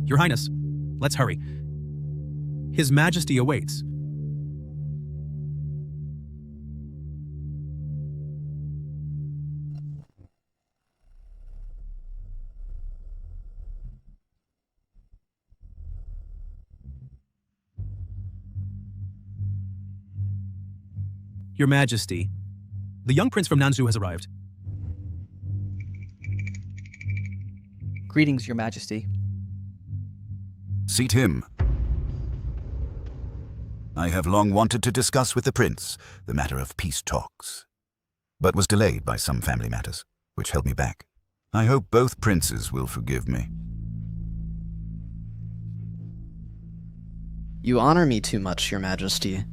Your Highness, let's hurry. His Majesty awaits. Your Majesty, the young prince from Nanzhou has arrived. Greetings, Your Majesty. Seat him. I have long wanted to discuss with the prince the matter of peace talks, but was delayed by some family matters, which held me back. I hope both princes will forgive me. You honor me too much, Your Majesty.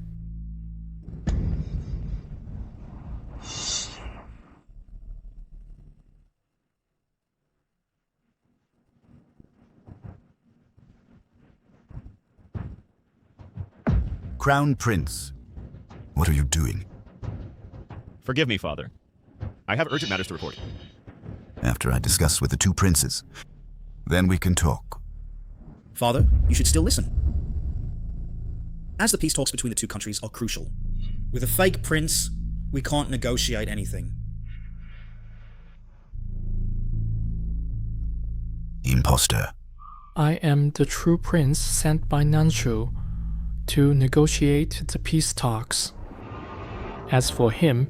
Crown Prince, what are you doing? Forgive me, Father. I have urgent matters to report. After I discuss with the two princes, then we can talk. Father, you should still listen. As the peace talks between the two countries are crucial. With a fake prince, we can't negotiate anything. Imposter. I am the true prince sent by Nanzhou to negotiate the peace talks. As for him,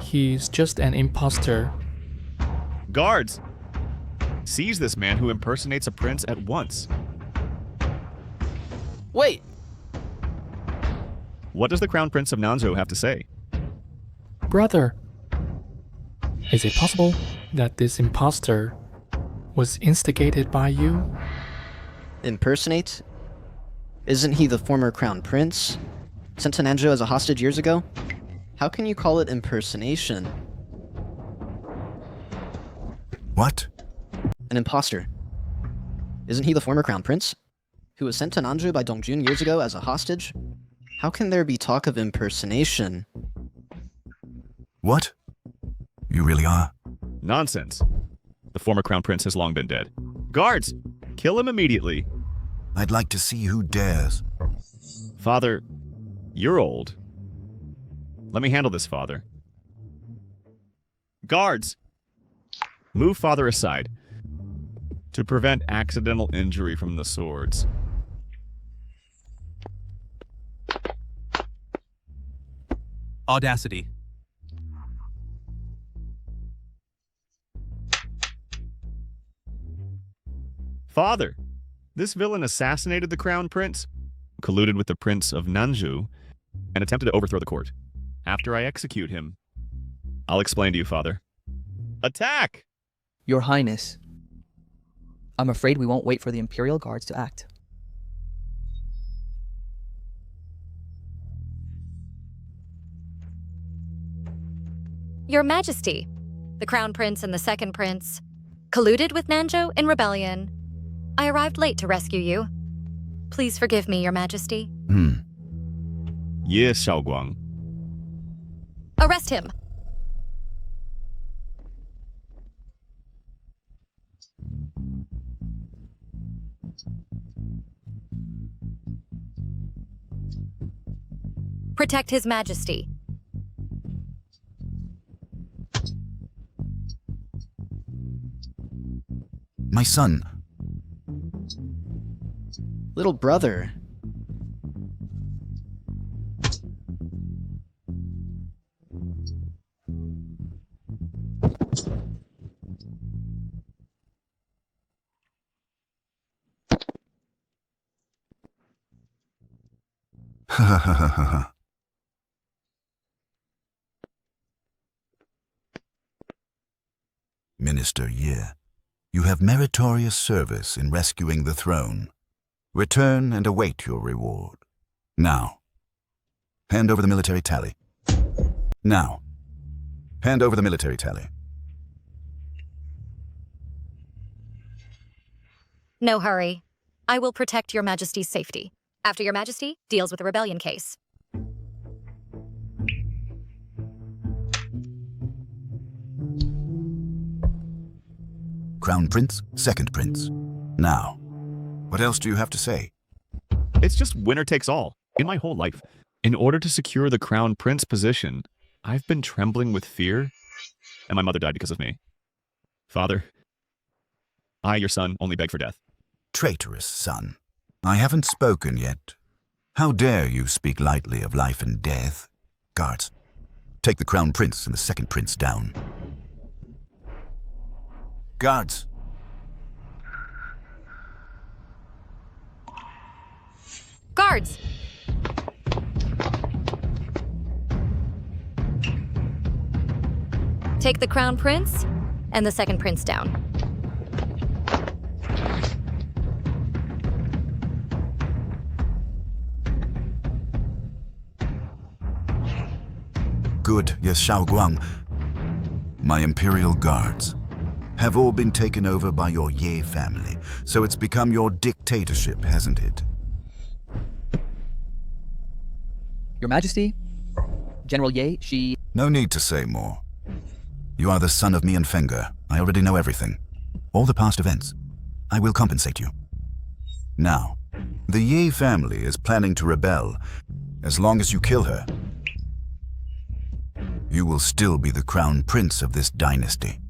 he's just an imposter. Guards! Seize this man who impersonates a prince at once. Wait! What does the Crown Prince of Nanzhou have to say? Brother, is it possible that this imposter was instigated by you? Impersonate? Isn't he the former crown prince? Sent to Nanzhou as a hostage years ago? How can you call it impersonation? What? An imposter. Isn't he the former crown prince? Who was sent to Nanzhou by Dongjun years ago as a hostage? How can there be talk of impersonation? What? You really are? Nonsense. The former Crown Prince has long been dead. Guards! Kill him immediately. I'd like to see who dares. Father, you're old. Let me handle this, Father. Guards! Move Father aside to prevent accidental injury from the swords. Audacity. Father, this villain assassinated the Crown Prince, colluded with the Prince of Nanzhou, and attempted to overthrow the court. After I execute him, I'll explain to you, Father. Attack! Your Highness, I'm afraid we won't wait for the Imperial Guards to act. Your Majesty, the Crown Prince and the Second Prince colluded with Nanzhou in rebellion. I arrived late to rescue you. Please forgive me, Your Majesty. Yes, Xiaoguang. Arrest him! Protect His Majesty. My son. Little brother. Minister Ye, you have meritorious service in rescuing the throne. Return and await your reward. Now, hand over the military tally. Now, hand over the military tally. No hurry. I will protect Your Majesty's safety after Your Majesty deals with the rebellion case. Crown Prince, Second Prince. Now, what else do you have to say? It's just winner takes all. In my whole life, in order to secure the Crown Prince position, I've been trembling with fear, and my mother died because of me. Father, I, your son, only beg for death. Traitorous son. I haven't spoken yet. How dare you speak lightly of life and death? Guards, take the Crown Prince and the second prince down. Guards! Guards! Take the Crown Prince and the second prince down. Good, yes, Xiao Guang. My Imperial Guards have all been taken over by your Ye family, so it's become your dictatorship, hasn't it? Your Majesty, General Ye, she... No need to say more. You are the son of me and Fenger. I already know everything. All the past events. I will compensate you. Now, the Ye family is planning to rebel. As long as you kill her, you will still be the crown prince of this dynasty.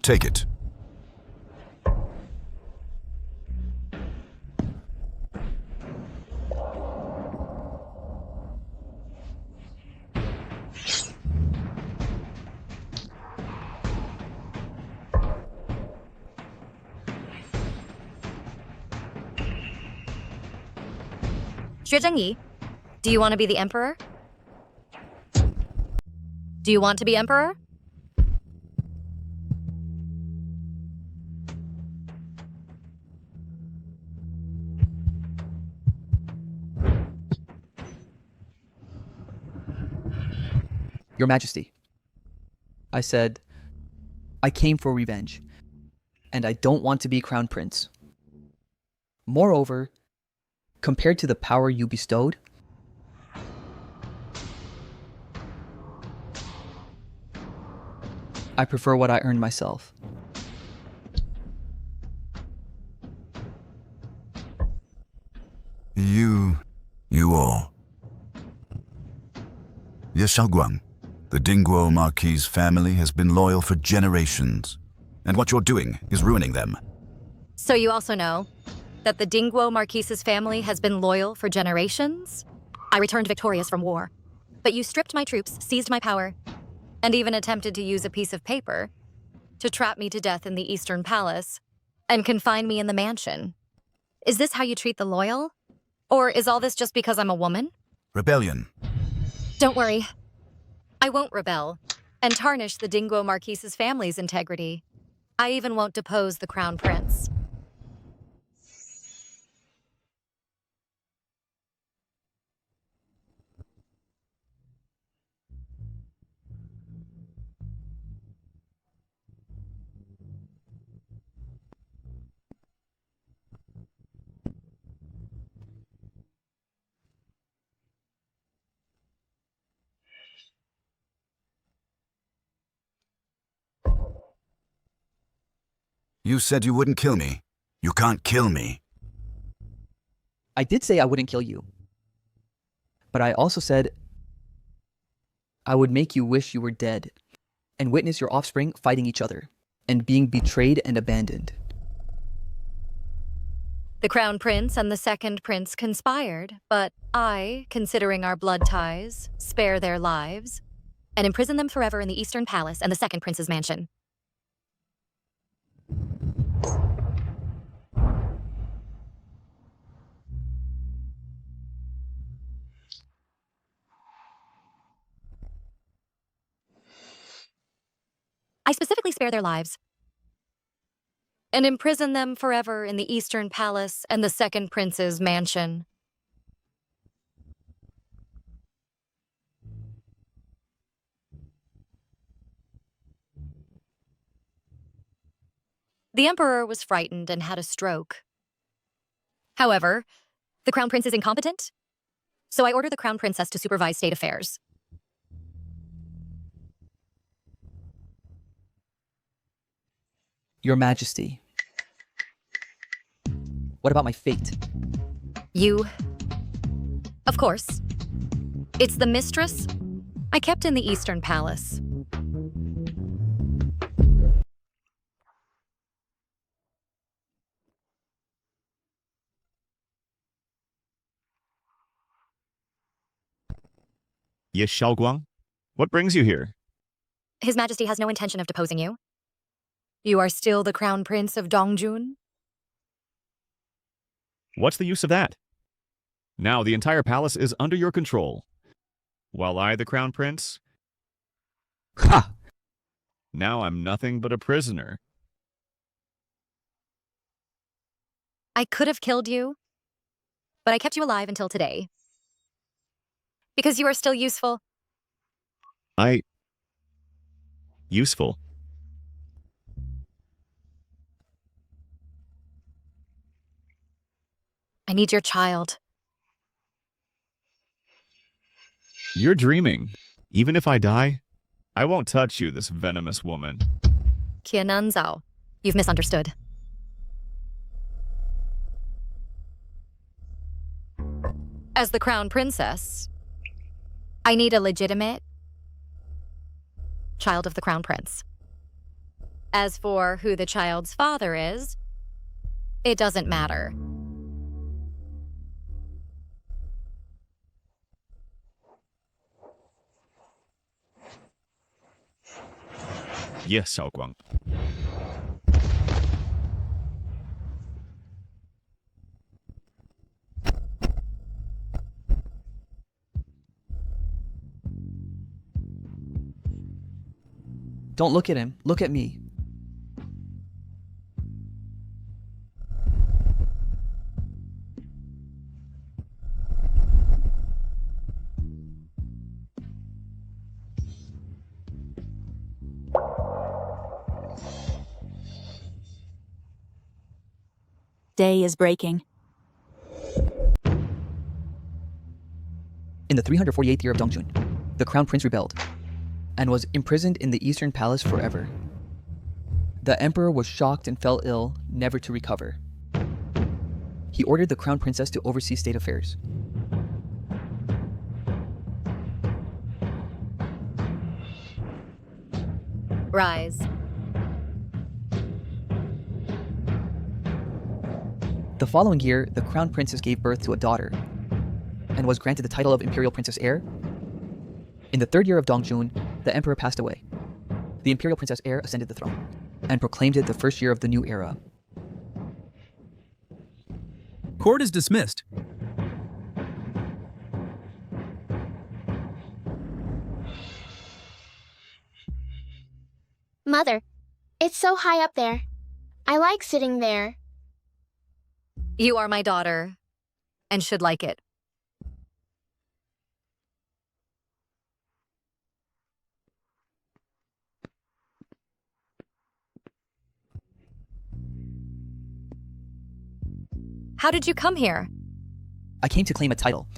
Take it. Xue Zhengyi, do you want to be the emperor? Do you want to be emperor? Your Majesty, I said, I came for revenge, and I don't want to be crown prince. Moreover, compared to the power you bestowed, I prefer what I earned myself. You all. Yes, Shaoguang, the Dingguo Marquis family has been loyal for generations, and what you're doing is ruining them. So you also know that the Dingguo Marquis's family has been loyal for generations? I returned victorious from war, but you stripped my troops, seized my power, and even attempted to use a piece of paper to trap me to death in the Eastern Palace and confine me in the mansion. Is this how you treat the loyal? Or is all this just because I'm a woman? Rebellion. Don't worry. I won't rebel and tarnish the Dingguo Marquis's family's integrity. I even won't depose the Crown Prince. You said you wouldn't kill me. You can't kill me. I did say I wouldn't kill you. But I also said I would make you wish you were dead and witness your offspring fighting each other and being betrayed and abandoned. The Crown Prince and the second prince conspired, but I, considering our blood ties, spare their lives and imprison them forever in the Eastern Palace and the second prince's mansion. I specifically spare their lives and imprison them forever in the Eastern Palace and the second prince's mansion. The emperor was frightened and had a stroke. However, the crown prince is incompetent, so I order the crown princess to supervise state affairs. Your Majesty, what about my fate? You, of course. It's the mistress I kept in the Eastern Palace. Yes, Xiaoguang? What brings you here? His Majesty has no intention of deposing you. You are still the Crown Prince of Dongjun? What's the use of that? Now the entire palace is under your control. While I, the Crown Prince? Ha! Now I'm nothing but a prisoner. I could have killed you, but I kept you alive until today. Because you are still useful. Useful. I need your child. You're dreaming. Even if I die, I won't touch you, this venomous woman. Qiananzao, you've misunderstood. As the Crown Princess, I need a legitimate child of the Crown Prince. As for who the child's father is, it doesn't matter. Yes, Xiaoguang. Don't look at him. Look at me. Day is breaking. In the 348th year of Dongjun, the Crown Prince rebelled and was imprisoned in the Eastern Palace forever. The Emperor was shocked and fell ill, never to recover. He ordered the Crown Princess to oversee state affairs. Rise. The following year, the Crown Princess gave birth to a daughter and was granted the title of Imperial Princess Heir. In the 3rd year of Dongjun, the Emperor passed away. The Imperial Princess Heir ascended the throne and proclaimed it the first year of the new era. Court is dismissed. Mother, it's so high up there. I like sitting there. You are my daughter, and should like it. How did you come here? I came to claim a title.